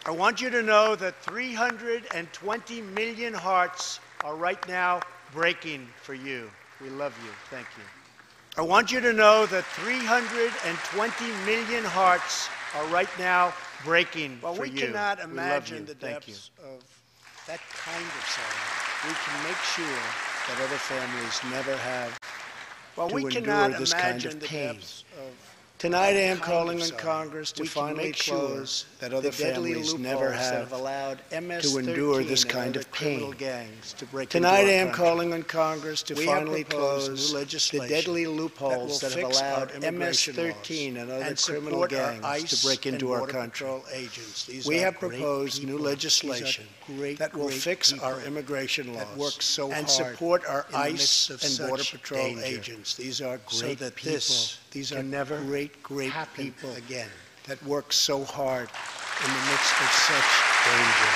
I want you to know that 320 million hearts are right now breaking for you. We love you. Thank you. I want you to know that 320 million hearts are right now breaking for you. Well, we cannot imagine the Thank you. depths of that kind of sorrow. We can make sure that other families never have well, to we endure cannot this imagine kind of the pain. depths of Tonight, I am kind calling of on sorrow. Congress to We can finally make sure close that other the deadly families loopholes never that have allowed to MS-13 endure this and kind other of criminal pain. gangs to break Tonight, into I our am country. calling on Congress to We have finally proposed close new the legislation deadly loopholes that that will have fix allowed our immigration MS-13 and other and criminal support our gangs ICE to break into and our Border country. Patrol agents. These We are have great proposed people. new legislation These are great, that will great fix people our immigration laws that work so and hard support our in the ICE midst of and Border such Patrol danger. agents. These are So great that people. These are can never great, great happen people again. that work so hard in the midst of such danger,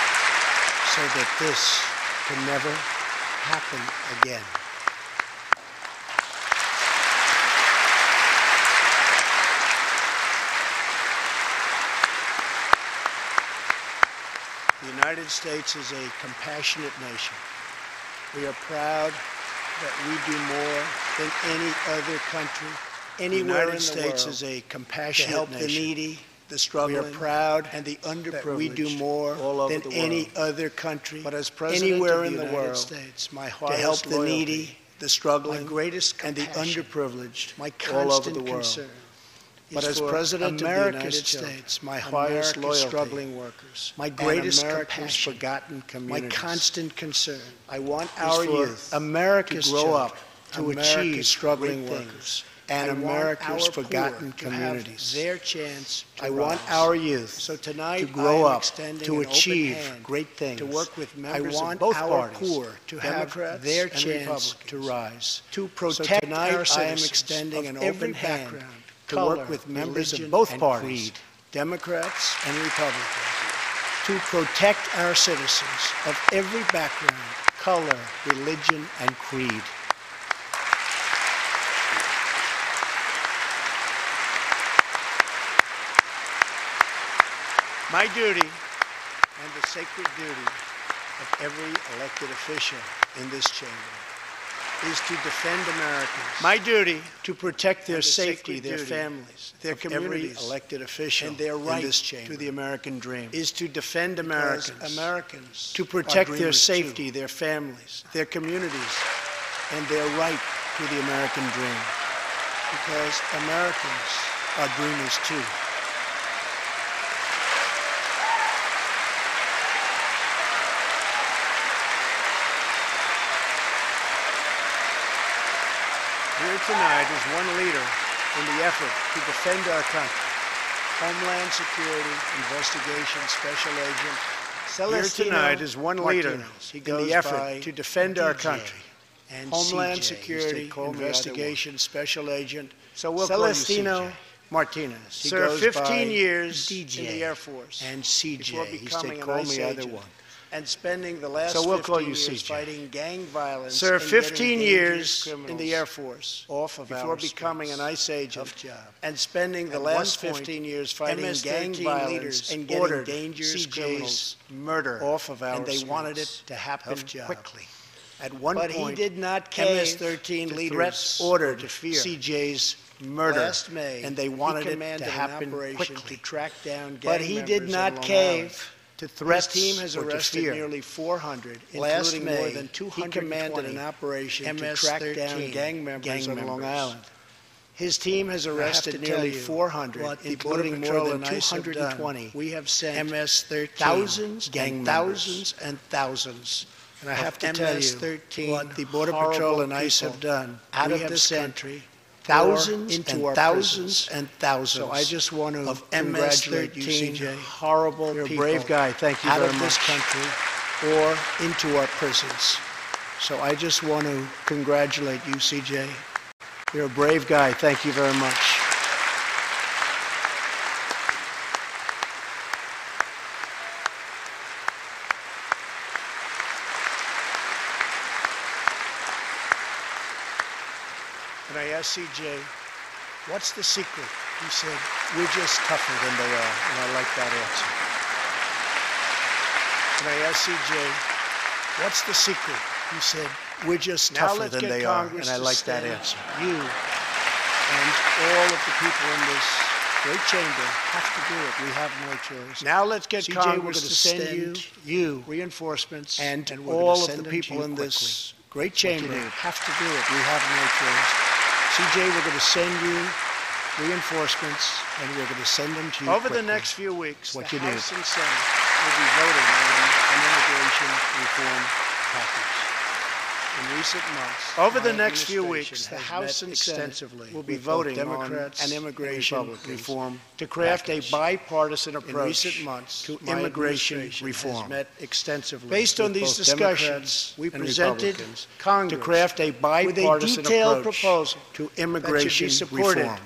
so that this can never happen again. The United States is a compassionate nation. We are proud that we do more than any other country anywhere in the States world is a to compassionate help nation. the needy, The we struggling, are proud and the underprivileged that we do more all over than the world. any other country But as President anywhere of the in the United world States, my to highest help the loyalty, needy, the struggling, my greatest and the compassion, underprivileged my all over constant the world. concern But is as for President of the America's United children, States, my highest America's loyalty, struggling workers, my and greatest America's compassion, forgotten my communities. constant concern, I want is our for youth America's to grow children up to America's achieve struggling great workers, things, and I want America's our poor forgotten to have communities. their chance to I want rise. our youth So tonight, to grow I am up, extending to an open achieve hand great things. to work with I members want of both our parties, poor to have Democrats their and chance to Republicans, rise. to So protect tonight, our I am citizens extending of an every open hand background, to color, work with members religion, of both and parties, creed. Democrats and Republicans, to protect our citizens of every background, color, religion, and creed. My duty and the sacred duty of every elected official in this chamber is to defend Americans. My duty to protect their And the safety, sacred their duty families, their of every communities, elected official and their right in this chamber to the American dream. is to defend Because Americans, Americans to are protect their dreamers too. safety, their families, their communities, and their right to the American dream. Because Americans are dreamers too. Here tonight is one leader in the effort to defend our country. Homeland Security Investigation Special Agent Celestino Here tonight is one leader Martinez. He in goes the effort by to defend our DJ country. and Homeland CJ. He used to Security call me either Investigation Special Agent So we'll call you Celestino CJ. Martinez. He Served goes 15 by years DJ in the Air Force and before CJ. He used to becoming an call ICE me either agent one. and spending the last So we'll 15 call you years CJ. fighting gang violence. Served and getting 15 dangerous years in criminals the Air Force off of before our becoming streets. an ICE agent Tough job. and spending the At last one point, 15 years fighting MS-13 gang violence leaders and getting ordered dangerous CJ's criminals murder off of our and they wanted it streets. to happen Tough job. quickly. At one But he point, did not cave MS-13 to leaders threats ordered or to fear. CJ's murder, Last May, and they he wanted it commanded to an happen operation quickly. to track down gang But he did members in not Long cave Island. to threats His team has or to arrested fear. nearly 400, Last including May, more than he 220 commanded an operation to track down MS-13 gang members on Long Island. His team has arrested nearly 400, including more than 220. We have sent MS-13 thousands and thousands and thousands. And I have to tell you what the Border Patrol and ICE have done out of this country. Thousands and thousands and thousands. So I just want to congratulate you, CJ. Horrible You're a people brave guy. Thank you out very of much. this country or into our prisons. So I just want to congratulate you, CJ. You're a brave guy. Thank you very much. And I asked CJ, what's the secret? He said, we're just tougher than they are. And I like that answer. And I asked CJ, what's the secret? He said, we're just tougher than they are. And I like that answer. You and all of the people in this great chamber have to do it. We have no choice. Now let's get CJ, Congress to send you reinforcements, and all of the people in this great chamber have to do it. We have no choice. CJ, we're going to send you reinforcements, and we're going to send them to you Over quickly. the next few weeks, What the you need. House and Senate will be voting on an immigration reform package. In recent months, Over the my next few administration weeks, the has House met and Senate extensively will be with both voting Democrats on and immigration Republicans reform to craft package. a bipartisan In approach recent months, to my immigration administration reform. has met extensively Based on with these both discussions, Democrats we and presented Republicans Congress to craft a bipartisan detailed approach proposal to that should be immigration supported reform.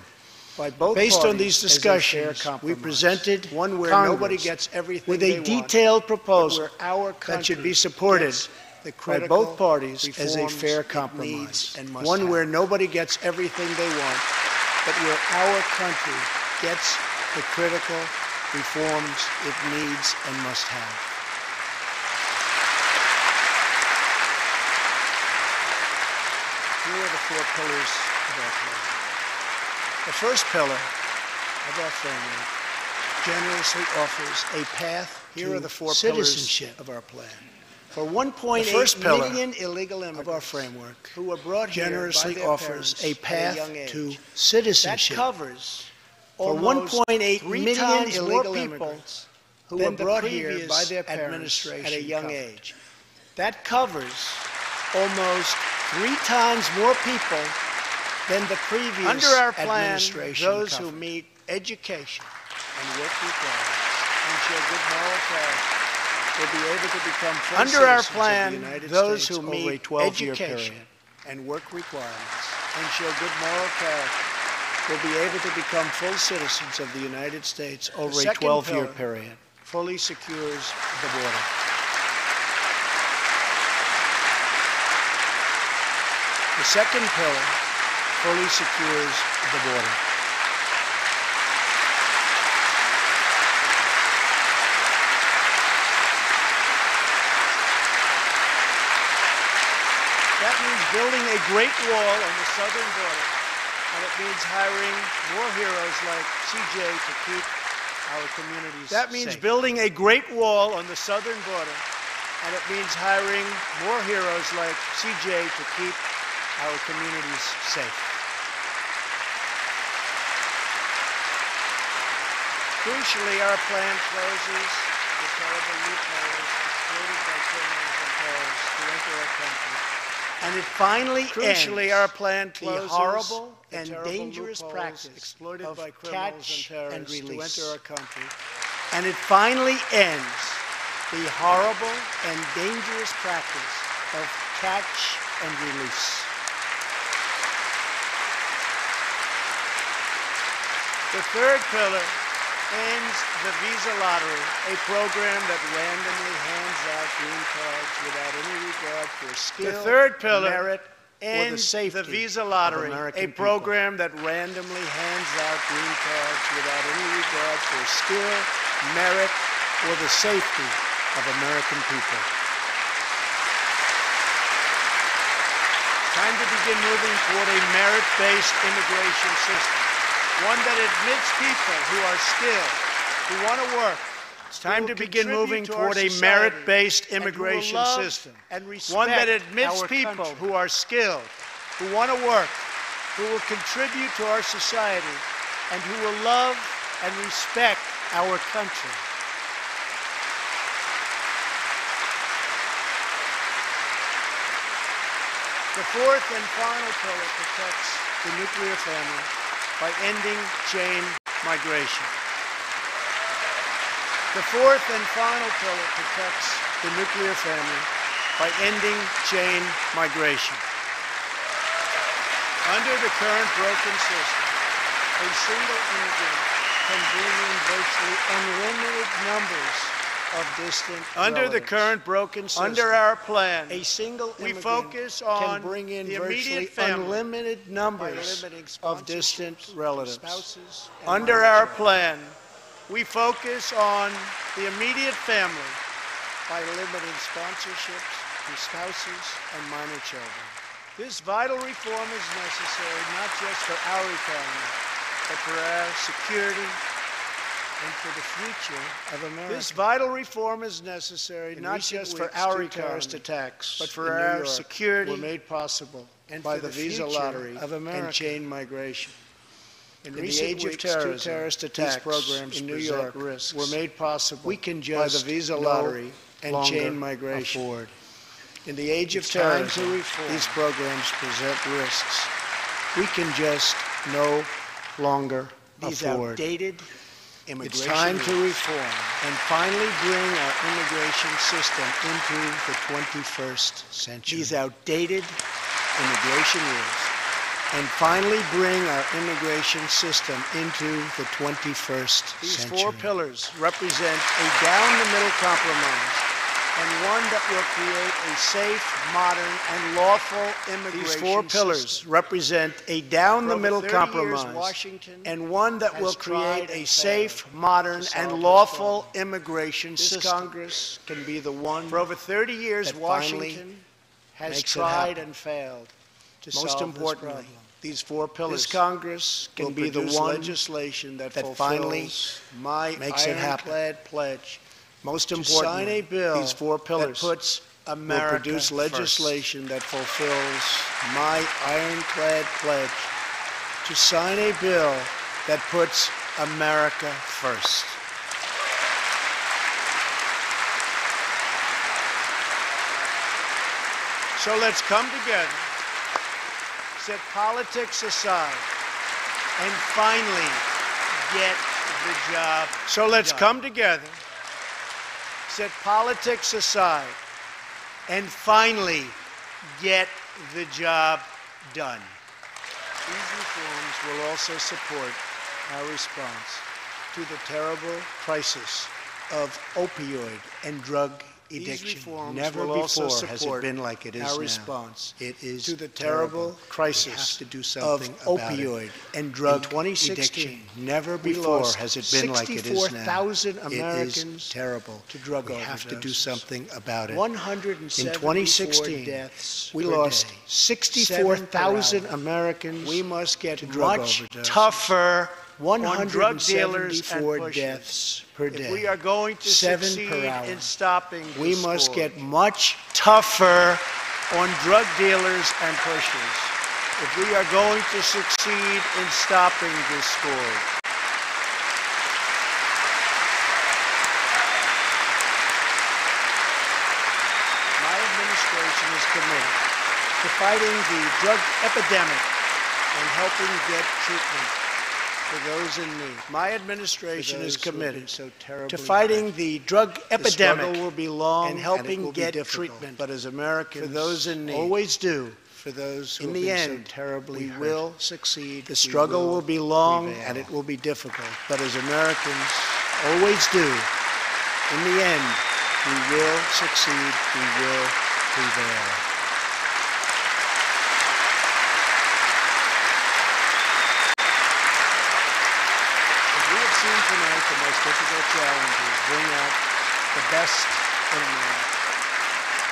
by both Based parties on these as a fair discussions, we compromise. presented one where Congress nobody gets everything with they a want, detailed but proposal where our that should country be supported gets the by critical both parties as a reforms fair it compromise. needs and must One have. where nobody gets everything they want, but where our country gets the critical reforms it needs and must have. Here are the four pillars of our plan. The first pillar of our framework generously offers a path Here to are the four citizenship pillars of our plan. for 1.8 first pillar million illegal immigrants of our framework who were brought here generously by their offers parents a at path young age. to That citizenship covers for almost 1.8 3 million times illegal more people immigrants who than were the brought here previous by their parents administration at a young covered. age. That covers almost 3 times more people than the previous Under our plan, administration those who covered. meet Education and work requirements and show good moral character will be able to become full Under our citizens plan, of the United those States who over a meet 12-year education period and work requirements and show good moral character will be able to become full citizens of the United States over a second 12-year pillar period. Fully secures the border. The second pillar fully secures the border. That means building a great wall on the southern border, and it means hiring more heroes like CJ to keep our communities That means safe. building a great wall on the southern border, And it means hiring more heroes like CJ to keep our communities safe. Crucially, our plan closes the terrible loopholes exploited by criminals and terrorists to enter our country. And it finally Crucially, ends our plan the closes horrible the and terrible dangerous loopholes practice exploited of by criminals catch and and terrorists to release. enter our country. And it finally ends the horrible and dangerous practice of catch and release. The third pillar ends the visa lottery, A program that randomly hands out green cards without any regard for skill, The third pillar merit, or the ends safety the visa of lottery, American a people. program that randomly hands out green cards without any regard for skill, merit, or the safety of American people. time to begin moving toward a merit-based immigration system, one that admits people who are skilled, who want to work. It's time will to begin contribute moving to our toward a society merit-based and who will immigration love system, and one that respect admits our people country. who are skilled, who want to work, who will contribute to our society, and who will love and respect our country. The fourth and final pillar protects the nuclear family by ending chain migration. The fourth and final pillar protects the nuclear family by ending chain migration. Under the current broken system, a single immigrant can bring in virtually unlimited numbers of distant relatives. The current broken system, under our plan, a single immigrant focus on can bring in the virtually unlimited numbers of distant relatives. Under our plan, we focus on the immediate family by limiting sponsorships to spouses and minor children. This vital reform is necessary not just for our economy, but for our security and for the future of America. This vital reform is necessary not just for our terrorist attacks, but for our security were made possible and by the visa lottery of America and chain migration. In the age of terrorist attacks, these programs in New York were made possible by the visa lottery and chain migration. In the age of terrorism, these programs present risks we can just no longer afford. It's time to reform and finally bring our immigration system into the 21st century. These outdated immigration rules. And finally bring our immigration system into the 21st century. These four pillars represent a down-the-middle compromise and one that will create a safe, modern, and lawful immigration system. These four pillars represent a down-the-middle compromise and one that will create a safe, modern, and lawful immigration system. This Congress can be the one. For over 30 years, Washington has tried and failed. Most importantly, these four pillars. This Congress can be the one legislation that finally makes it happen. Pledge. Most importantly, sign a bill these four pillars that puts America will produce legislation that fulfills my ironclad pledge to sign a bill that puts America first. So let's come together, set politics aside, and finally get the job done. So let's come together, set politics aside, and finally get the job done. These reforms will also support our response to the terrible crisis of opioid and drug addiction. Never before has it been like it is now. Response it is to the terrible crisis of opioid and drug addiction. Never before has it been like it is now. 64,000 Americans terrible to drug overdoses. We have to do something about it. 174 in 2016, deaths we lost 64,000 Americans. We must get much tougher on drug dealers and deaths per day. If we are going to succeed in stopping this we must get much tougher on drug dealers and pushers. If we are going to succeed in stopping this scourge. My administration is committed to fighting the drug epidemic and helping get treatment for those in need. My administration is committed to fighting the drug epidemic. The struggle will be long and helping get treatment. But as Americans, for those in need, always do. For those who in the end, so terribly we will succeed. The struggle will be long and it will be difficult. But as Americans always do, in the end, we will succeed. We will prevail. Tonight, the most difficult challenges bring out the best in America.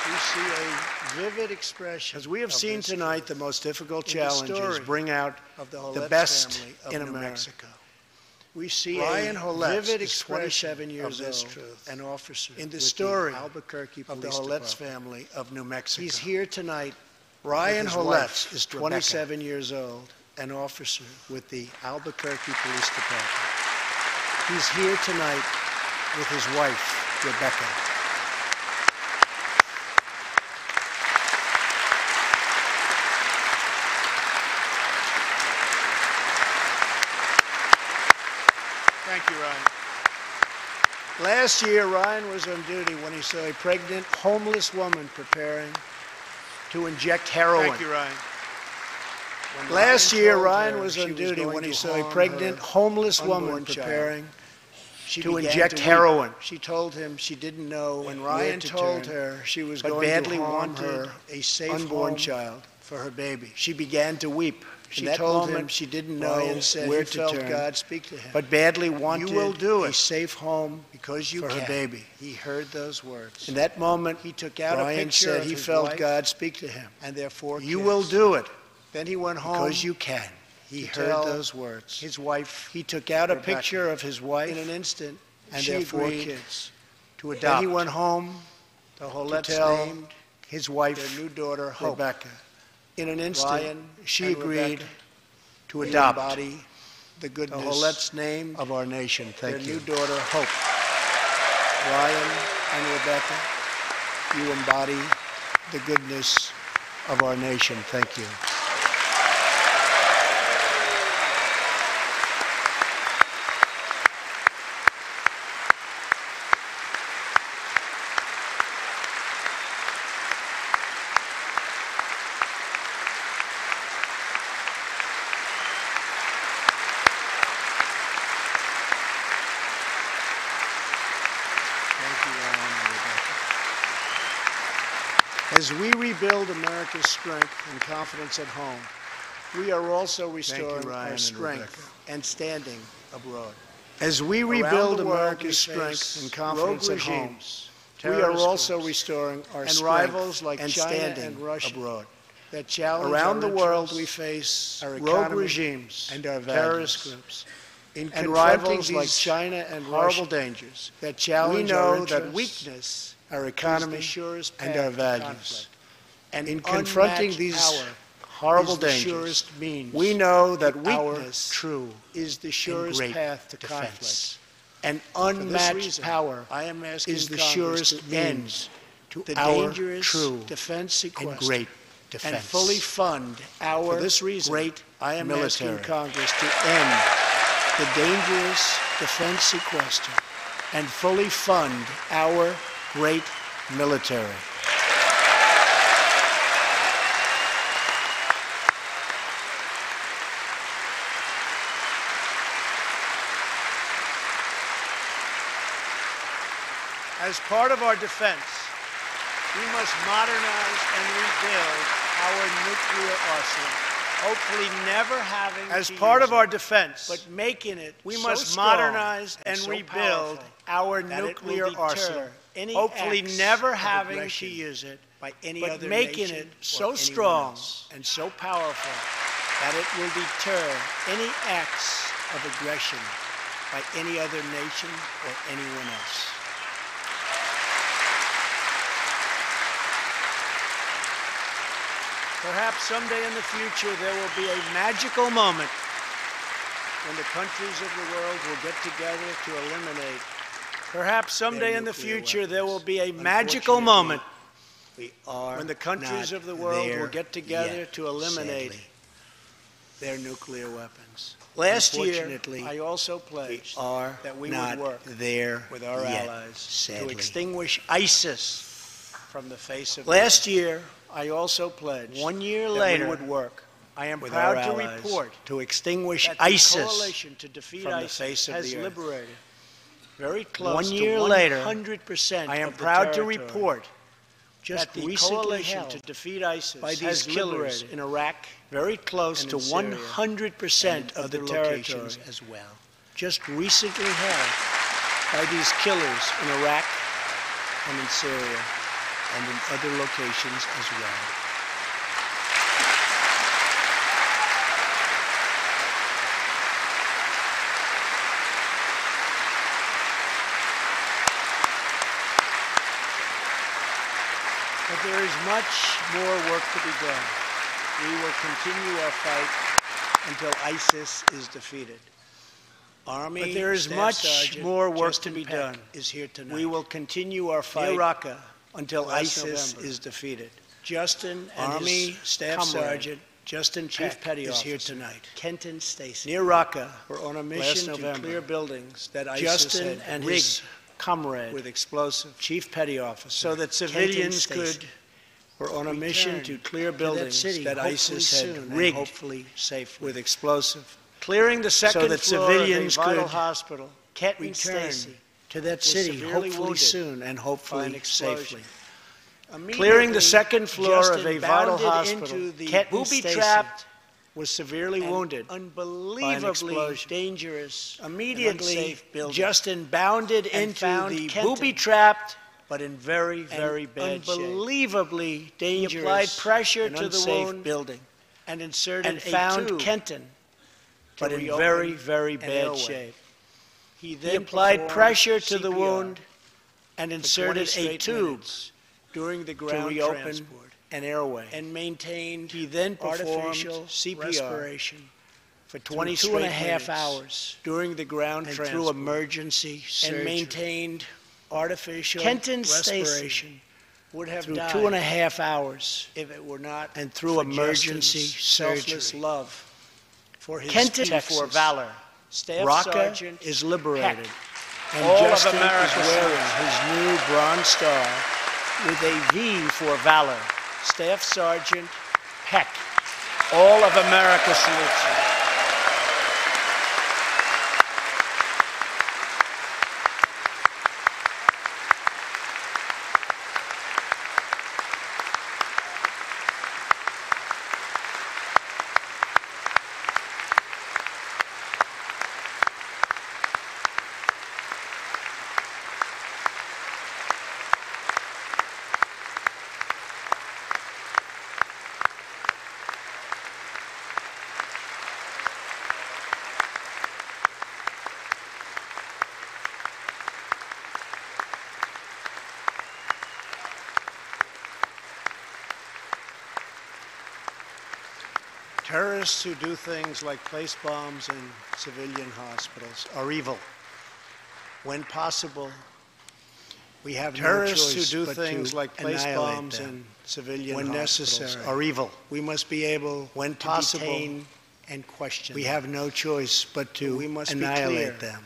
We see a vivid expression. As we have seen tonight, the most difficult challenges bring out the best in America. We see Ryan Holetz, vivid expression 27 years of this truth, an officer in the story Albuquerque of the Holetz family of New Mexico. He's here tonight. Ryan Holetz is 27 years old. an officer with the Albuquerque Police Department. He's here tonight with his wife, Rebecca. Thank you, Ryan. Last year, Ryan was on duty when he saw a pregnant, homeless woman preparing to inject heroin. Thank you, Ryan. Last year, Ryan was on duty when he saw a pregnant, homeless woman preparing to inject heroin. She told him she didn't know when Ryan told her she was going to harm her a safe unborn child for her baby. She began to weep. She told him she didn't know where to turn, God speak to him, but badly wanted a safe home because you for her baby. He heard those words. In that moment, he took out a picture said he felt God speak to him, and therefore you will do it. Then he went home because you can. He heard those words. His wife. He took out a picture of his wife in an instant, and their 4 kids to adopt. Then he went home. The Holette's named his wife, their new daughter, Hope. Rebecca. In an instant, she agreed to adopt the goodness the Holette's name of our nation. Thank you. Their new daughter, Hope. Ryan and Rebecca, you embody the goodness of our nation. Thank you. As we rebuild America's strength and confidence at home, we are also restoring our strength and standing abroad. As we rebuild America's strength and confidence at home, we are also restoring our strength and standing abroad. Around the world, we face rogue regimes and terrorist groups. In confronting these China and horrible dangers that challenge our interests, we know that weakness, our economy, and our values. And in confronting these horrible dangers, we know that weakness is the surest path to conflict. And unmatched power is the surest means to our true defense and great defense. And fully fund our great military. Asking Congress to end the dangerous defense sequester and fully fund our great military. As part of our defense, we must modernize and rebuild our nuclear arsenal. Hopefully never having as part of our defense, but making it we must modernize and rebuild our nuclear arsenal. Hopefully never having to use it by any other nation, but making it so strong and so powerful that it will deter any acts of aggression by any other nation or anyone else. Perhaps someday in the future there will be a magical moment when the countries of the world will get together to eliminate. Perhaps someday in the future there will be a magical moment when the countries of the world will get together to eliminate their nuclear weapons. Last year, I also pledged that we would work with our allies to extinguish ISIS from the face of the earth. Last year, I also pledged 1 year later we would work. I am proud to report to extinguish ISIS from the face of the earth. Liberated very close 1 year later, 100% I am proud to report just that the coalition to defeat ISIS by these killers in Iraq very close to 100% of the territory as well. Just recently held by these killers in Iraq and in Syria and in other locations as well. But there is much more work to be done. We will continue our fight until ISIS is defeated. Army, but there is much more work to be done. Is here tonight. We will continue our fight near Raqqa until ISIS is defeated. Justin and Army his Staff comrade, Sergeant Justin Chief Peck Petty is here Officer tonight. Kenton Stacy. Near Raqqa, We're on a mission to November, clear buildings that ISIS Justin had and rigged his comrade, with explosive, Chief Petty Officer, so that civilians could. We're on a mission to clear buildings that ISIS had rigged hopefully safely with explosive, clearing the second so that floor civilians of a vital could hospital. Kenton return Stacy to that was city severely hopefully wounded soon and by an hopefully explosion. safely. Immediately, Clearing the second floor Justin of a vital bounded hospital, into the Kenton booby-trapped Stacy was severely wounded by an unbelievably explosion. dangerous, Immediately, unsafe building. Justin bounded And into found the Kenton, booby-trapped, but in very, very bad shape. unbelievably dangerous, He applied pressure and to the unsafe wound building, and inserted and a found tube Kenton, but in reopen very, very an bad airway. shape. He He applied pressure to the CPR wound and for inserted 20 a straight tube minutes during the to ground reopen transport an airway. and maintained He then performed artificial CPR respiration for 20 through straight 2.5 minutes hours during the ground and transport through emergency surgery. and maintained artificial Kenton Stacy respiration would have through died 2.5 hours if it were not and through for emergency Justin's surgery. selfless love for his Kenton people. for valor. Staff Raqqa Sergeant is liberated, Peck, and all of Justin is America's wearing his new Bronze Star with a V for valor. Staff Sergeant Peck, all of America salutes you. Terrorists who do things like place bombs in civilian hospitals are evil. When possible, we have Terrorists no choice who do but things to like place annihilate bombs them in civilian when hospitals necessary. are evil. We must be able, When to possible, detain and question We them. have no choice but to We must be annihilate clear. them.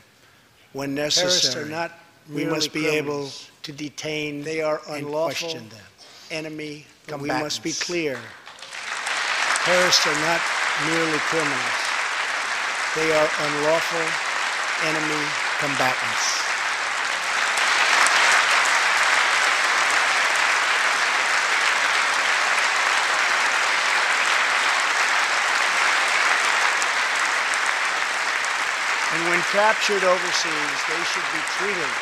When Terrorists necessary, are not we merely must be able criminals. to detain They are and unlawful question them. enemy And we must be combatants. clear. Terrorists are not merely criminals. They are unlawful enemy combatants. And when captured overseas, they should be treated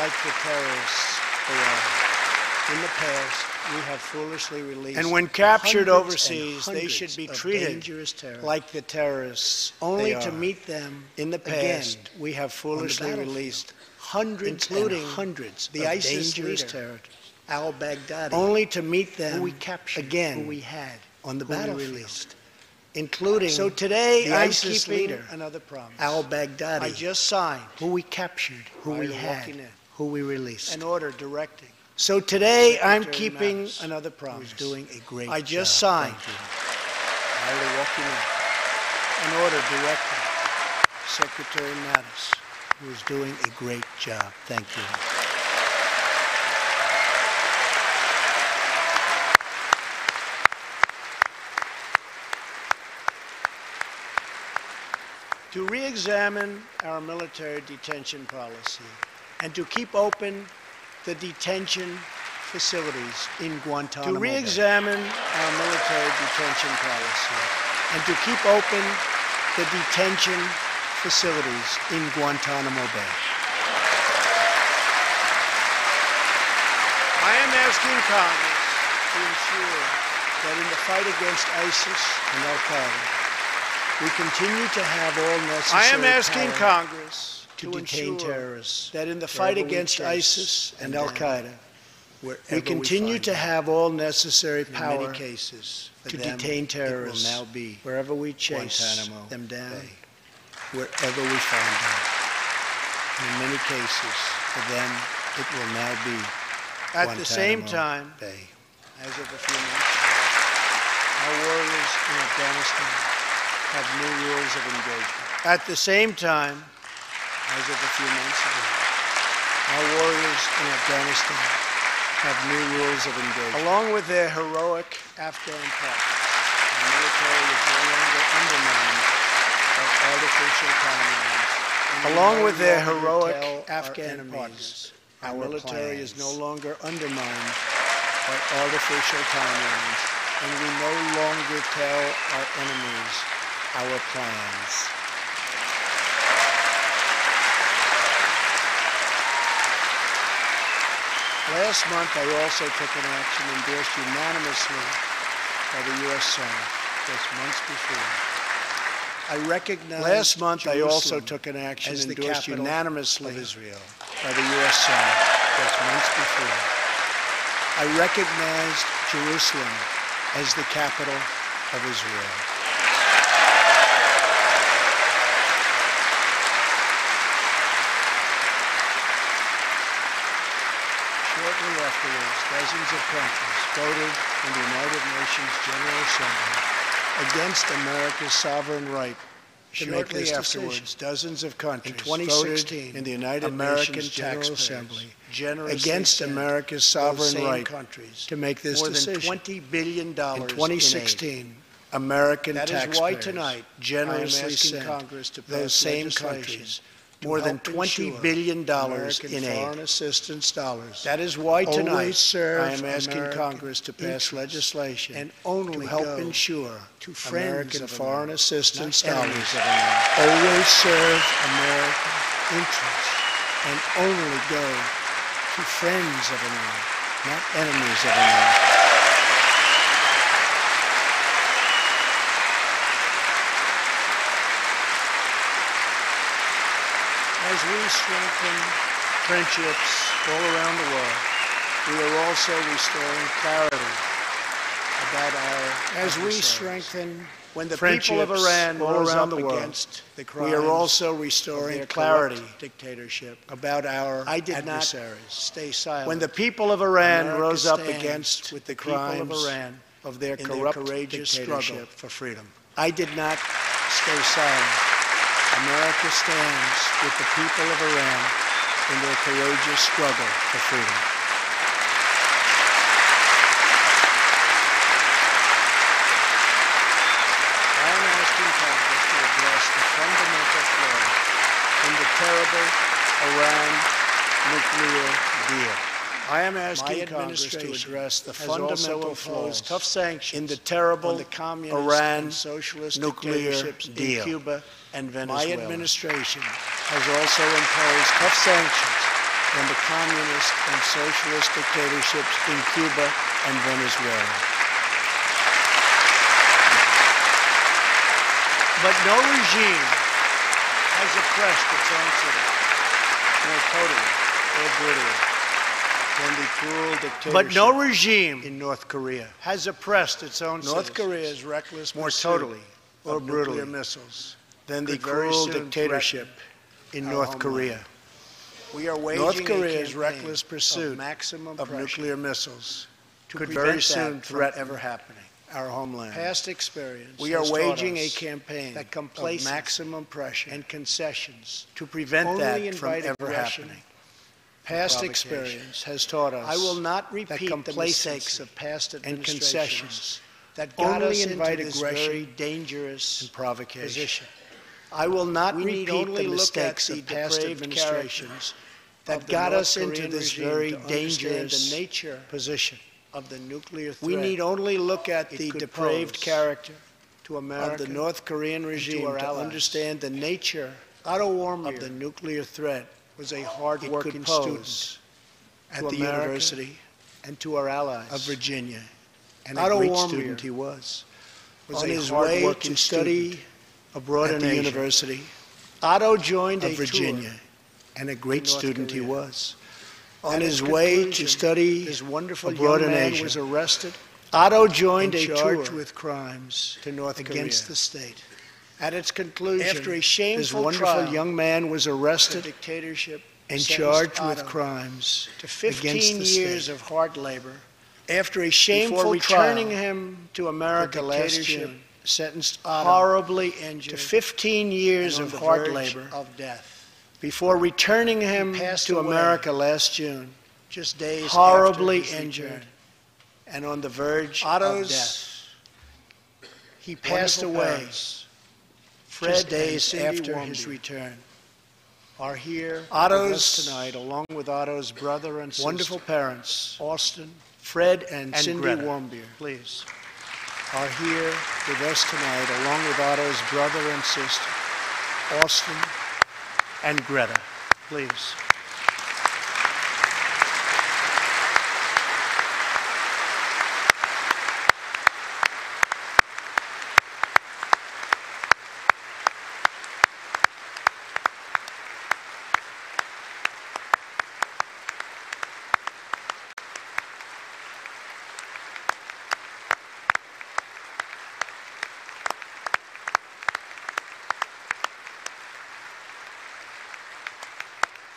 like the terrorists they are. In the past, we have foolishly released. And when captured hundreds overseas, and they hundreds should be of treated dangerous terrorists like the terrorists only they to are. meet them In the past, again, we have foolishly battlefield. released hundreds including and hundreds the of ISIS dangerous leader, terrorists, al-Baghdadi, only to meet them who we captured, again who we had, on the who we battlefield, released. including So today, the I'm ISIS keeping leader, another promise. al-Baghdadi, I just signed who we captured, who we prior to had, walking in, who we released. an order directing So today, I'm Secretary keeping Mattis, another who's promise. doing a great I just job. signed Thank you. Prior to walking in, an order directing Secretary Mattis, who is doing a great job. Thank you. to re-examine our military detention policy and to keep open the detention facilities in Guantanamo To Bay. re-examine our military detention policy and to keep open the detention facilities in Guantanamo Bay. I am asking Congress to ensure that in the fight against ISIS and Al-Qaeda, we continue to have all necessary I am asking power Congress to to detain ensure terrorists that in the fight wherever we against chase ISIS and them Al-Qaeda, We continue to have all necessary power in many cases, to detain terrorists it will now be wherever we chase Guantanamo them down, Bay. wherever we find them. In many cases, For them, it will now be at the same Guantanamo time, Bay. as of a few months ago, our warriors in Afghanistan have new rules of engagement. At the same time, as of a few months ago, our warriors in Afghanistan have new rules of engagement. Along with their heroic Afghan partners, our military is no longer undermined by artificial timelines. Along with their heroic Afghan partners, our military is no longer undermined by artificial timelines, and we no longer tell our enemies our plans. Last month, I also took an action endorsed unanimously by the U.S. Senate, just months before. I recognize Last month, I also Jerusalem took an action as the endorsed capital unanimously of Israel by the U.S. Senate, just months before. I recognized Jerusalem as the capital of Israel. Shortly afterwards, dozens of countries voted in the United Nations General Assembly against America's sovereign right to make this decision. afterwards, dozens of countries In 2016, voted in the United American Nations General taxpayers Assembly generously against sent America's those sovereign same right countries to make this more decision. than $20 billion In in aid. 2016, American That is taxpayers why tonight generously I am asking sent Congress to pass those same legislation countries to more than help $20 ensure billion American in foreign aid. assistance dollars That is why always tonight serve I am asking American Congress to pass interests legislation and only to help go ensure to friends American of foreign America, assistance not dollars enemies of America. always serve American interests And only go to friends of America, not enemies of America. as we strengthen friendships all around the world. We are also restoring clarity about our As we adversaries. strengthen When the friendships people of Iran all rose around up the world, against the we are crimes also of restoring their clarity corrupt dictatorship, about our I did not adversaries. stay silent. When the people of Iran America rose up stands against with the the people of crimes Iran of their in corrupt their courageous dictatorship struggle for freedom. I did not stay silent. America stands with the people of Iran in their courageous struggle for freedom. I am asking Congress to address the fundamental flaw in the terrible Iran nuclear deal. I am asking My Congress to administration address the has also fundamental imposed flaws tough sanctions in the terrible on the communist Iran and socialist nuclear dictatorships deal. in Cuba and My Venezuela. administration has also imposed tough sanctions on the communist and socialist dictatorships in Cuba and Venezuela. But no regime has oppressed its own citizens more totally or brutally than the cruel dictatorship But no regime in North Korea. has oppressed its own North citizens Korea's reckless more pursuit totally or of nuclear brutally missiles than the could very cruel soon dictatorship in our North homeland. Korea. We are waging North a Korea's campaign reckless pursuit of maximum of pressure nuclear missiles to could prevent very that soon from threaten ever happening. our homeland. Past experience We are has taught waging a us campaign that of complacency maximum pressure and concessions to prevent only that from invite ever aggression happening. Past Provocation. experience has taught us I will not that repeat the complacency mistakes of past and administrations concessions that got only us invite into this aggression very dangerous and provocation. position. I will not We need repeat only the look mistakes at the of past depraved administrations of that the got North us into Korean this regime very to understand dangerous the nature position. of the nuclear threat We need only look at it the could depraved pose character to of America. the North Korean regime our to allies. understand the nature Otto of Warmbier the nuclear threat was a it hard-working could student pose at to the America University and to our allies of Virginia, and Otto a great Warmbier student he was on a his way hard-working to study student abroad at in the Asia. university. Otto joined of a Virginia, tour and a great in North student he Korea. was. On his way to study this wonderful abroad young in man Asia, was arrested. Otto joined a charged tour with crimes to North against Korea. the state. At its conclusion, After a shameful this wonderful trial, young man was The arrested dictatorship and sentenced charged with Otto crimes to against 15 the years state. of hard labor. After a Before shameful returning trial, him to America the last dictatorship June, sentenced Otto horribly to injured 15 years and of on the hard verge labor. of death. Before returning him passed to away America last June, Just days horribly after his injured return. and on the verge of Otto's death. He passed Wonderful away. parents, Fred just days and Cindy after Warmbier his return. are here Otto's with us tonight, along with Otto's brother and sister, wonderful parents, Austin Fred and Cindy Greta. Warmbier, Please. are here with us tonight, along with Otto's brother and sister, Austin and Greta. Please.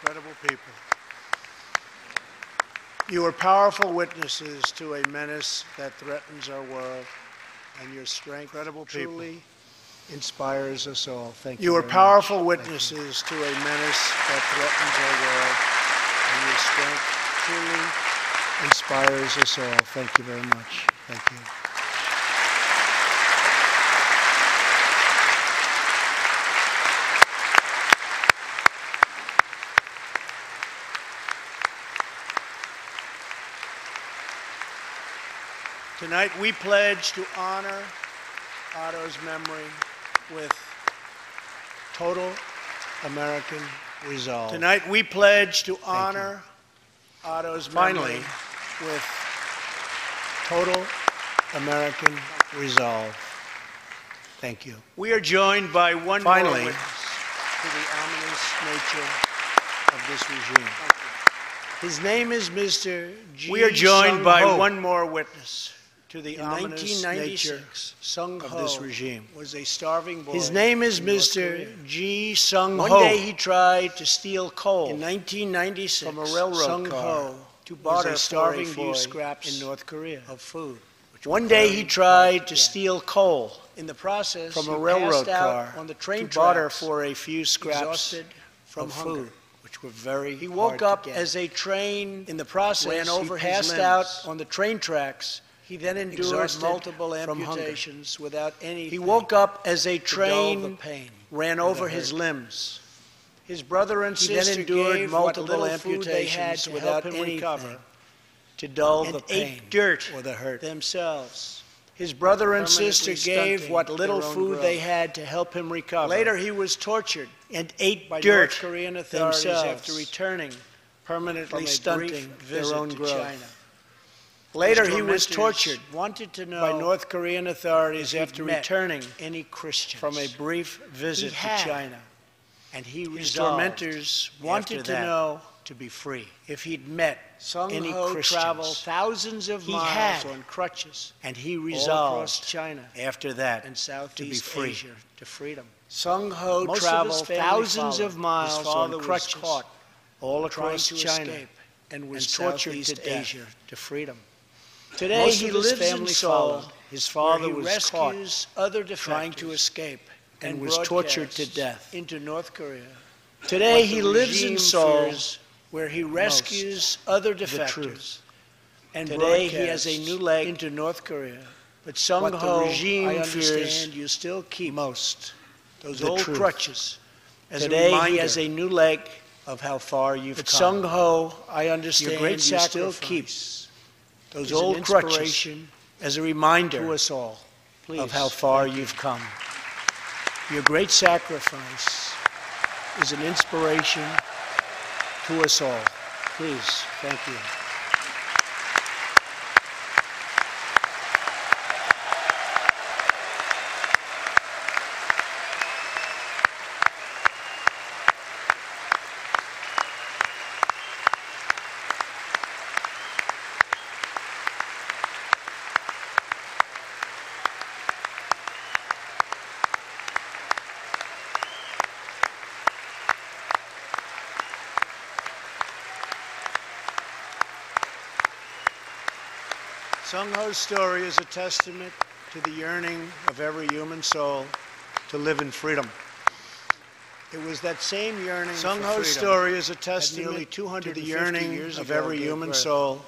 Incredible people. You are powerful witnesses to a menace that threatens our world, and your strength truly inspires us all. Thank you. You are very powerful much. witnesses to a menace that threatens our world, and your strength truly Inspires us all. Thank you very much. Thank you. Tonight we pledge to honor Otto's memory with total American resolve. Tonight we pledge to honor Otto's memory with total American resolve. Thank you. We are joined by one Finally, more witness to the ominous nature of this regime. His name is Mr. Ji We are joined by Sung-ho. one more witness to the In ominous nature 1996, Sung of Ho this regime. was a starving boy. His name is in North Mr. Korea. Ji Sung-ho. One day he tried to steal coal In 1996, from a railroad Sung-ho car to was barter a starving for a few boy scraps in North Korea. of food. which One were day very he tried hard to get. steal coal In the process, from he a railroad passed out car on the train to barter tracks, for a few scraps exhausted from of hunger. food, which were very He hard woke to up get. as a train In the process, ran over he his passed limbs. out on the train tracks. He then endured exhausted multiple from hunger. amputations without any. He woke up as a the train pain ran or the over his hurt. limbs. His brother and He then sister endured gave multiple what little food they had amputations to without help him anything recover to dull and the pain ate dirt or the hurt. themselves. His brother and permanently sister gave stunting what little their own food they growth. had to help him recover. Later, he was tortured and ate by dirt North Korean authorities themselves, after returning permanently from a stunting brief their visit own to growth. China. Later, His he was tormentors tortured wanted to know by North Korean authorities if he'd after met returning any Christians from a brief visit He had. to China. and he His resolved tormentors wanted after to that know to be free. if he'd met Sung any Ho Christians. traveled thousands of He miles had. on crutches And he all across resolved China after that and Southeast free. Asia to freedom. Sung Ho Most of his traveled family thousands followed. of miles His father on was crutches caught all trying across to China escape and was and tortured Southeast to death. Asia to freedom. Today Most he of his lives in family Seoul, followed. His father where he was caught rescues other trying to defectors escape and and was tortured to broadcasts death. into North Korea. Today what he the lives in regime Seoul, fears where he rescues other the defectors. truth. And Today today he has a new leg into North Korea. But Sung What the Ho, regime I fears understand, you still keep most those the old truth. crutches as Today a reminder he has a new leg. of how far you've But come. Sung Ho, I understand, Your great you still sacrifice keep those is old an crutches inspiration as a reminder to us all. Please. of how far you've come. Your great sacrifice is an inspiration to us all. Please, thank you. Sung Ho's story is a testament to the yearning of every human soul to live in freedom. It was that same yearning Sung for Ho's freedom story is a that testament nearly to the 250 yearning years of ago every gave human birth soul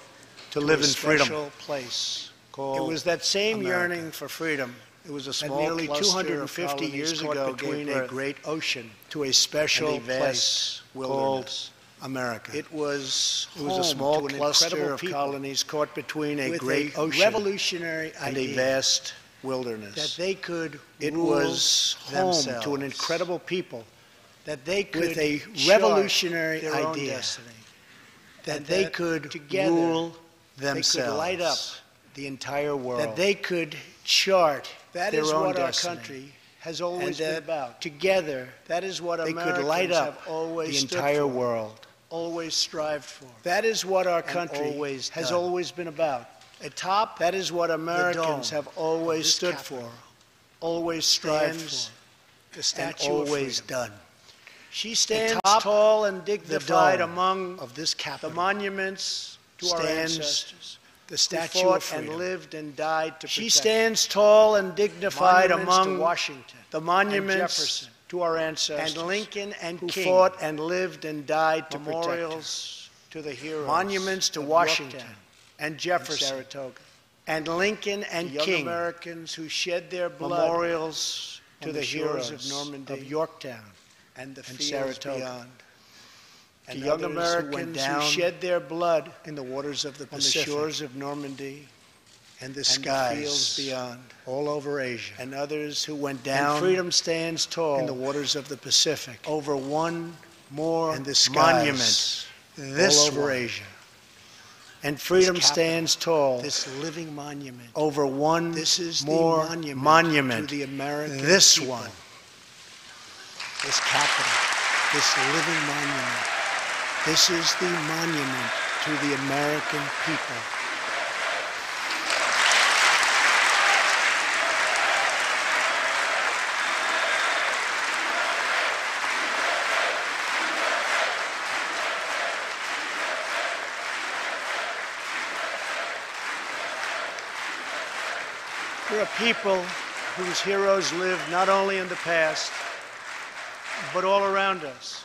to live a in freedom. special place called It was that same America. yearning for freedom. It was a That small nearly cluster 250 of years colonies ago caught between gave a birth great ocean to a special and a vast place called wilderness. America. It was a home small to an cluster incredible of people colonies caught between a with great a ocean revolutionary and a idea vast wilderness. that they could It rule was home themselves, to an incredible people that they could with a chart revolutionary their own idea destiny, that and they that could together rule they could themselves, light up the entire world. that they could chart That their is own what our destiny. country has and always been that about. together That is what they Americans could light have up always the stood entire for, world. always strived for. That is what our and country always has done. always been about. Atop That is what Americans dome have always of this stood Capitol for, always strived stands for, the and Statue always of Freedom. done. She stands Atop tall and The dignified dome among of this the capital monuments to our stands ancestors the who Statue fought of Freedom. and lived and died to She protect stands tall and dignified monuments to among Washington the and monuments Jefferson to our ancestors and Lincoln and who King, fought and lived and died to protect us. memorials to the heroes Monuments to of Washington Yorktown and and Jefferson Saratoga, and Lincoln and the young King, Americans who shed their blood memorials to on the the shores heroes of Normandy of Yorktown and the and fields Saratoga. beyond, to and young others Americans who who shed their blood in the waters of the on the Pacific shores of Normandy and the and skies the fields beyond, all over Asia, and others who went down down. Freedom stands tall in the waters of the Pacific over one more and the skies monument this all over one, Asia. and freedom capital, stands tall This living monument. over one This is the more monument to the American this people. one, This capital. this living monument. This is the monument to the American people. We're a people whose heroes live not only in the past, but all around us,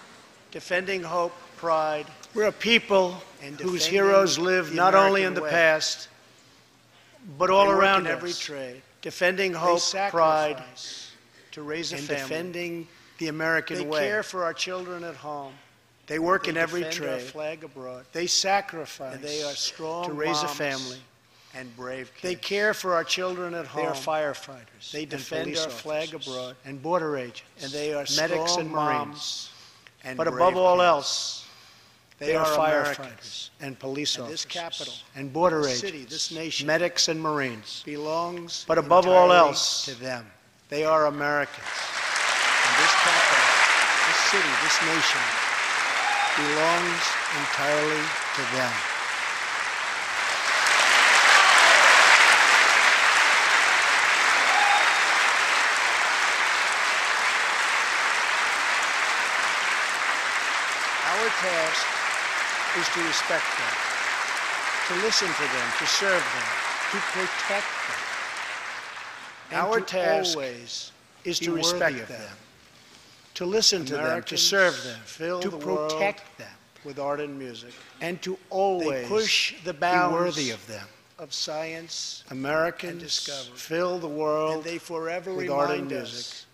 defending hope, pride. We're a people And whose defending heroes live the not only in American the way. past, but all They work around in every us, trade. defending They hope, pride, sacrifice to raise a and family. defending the American They way. care for our children at home. They work They in every defend our trade. flag abroad. They sacrifice And they are strong to raise a moms family. and brave kids. They care for our children at home. They are firefighters. They and defend police our flag officers. abroad and border agents, And they are medics strong and Marines. moms and But brave above all kids. else, they are Americans. firefighters and police And officers this capital, and border this agents, city, this nation medics and Marines. belongs But above all entirely else, to them. they are Americans. And this capital, This city, this nation, belongs entirely to them. Our task is to respect them, to listen to them, to serve them, to protect them. and Our to task always is be to worthy respect of them, to listen to them, to Americans serve them, fill to the world protect them, with art and music, and to always They push the be bounds worthy of them. of science, Americans discovery. fill the and world they forever with art and remind music. us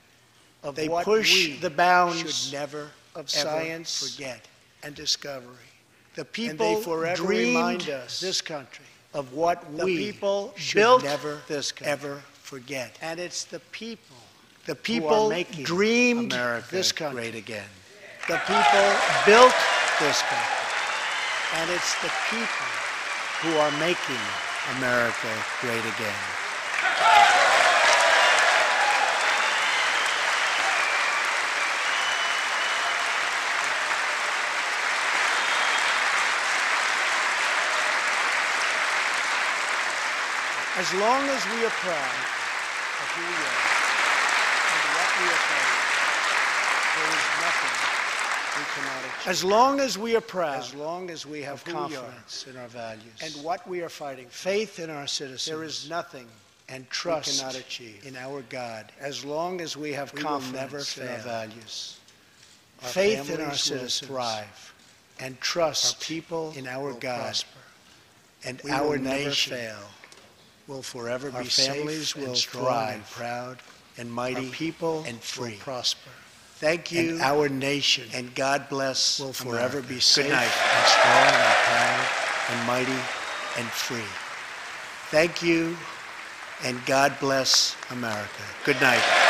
of They what push we the bounds should never of ever science forget. and discovery. The And people they forever dreamed remind us this country of what the we people should built never this country. ever forget. And it's the people The who are people making dreamed America this country. great again. The people built this country. And it's the people who are making America great again. As long as we are proud of who we are and what we are fighting, there is nothing We cannot achieve. As long as we are proud, As long as we have confidence in our values and what we are fighting for, faith in our citizens, there is nothing and trust we cannot achieve. in our God. As long as we have confidence in our values, our faith in families our will citizens thrive, and trust our people in our will God, prosper. and We our will never nation fail. will forever Our be families safe will and strong thrive. and proud and Our mighty people and free. will prosper. Thank you, And our nation and God bless will forever America. be Good safe night. and strong and proud and mighty and free. Thank you, and God bless America. Good night.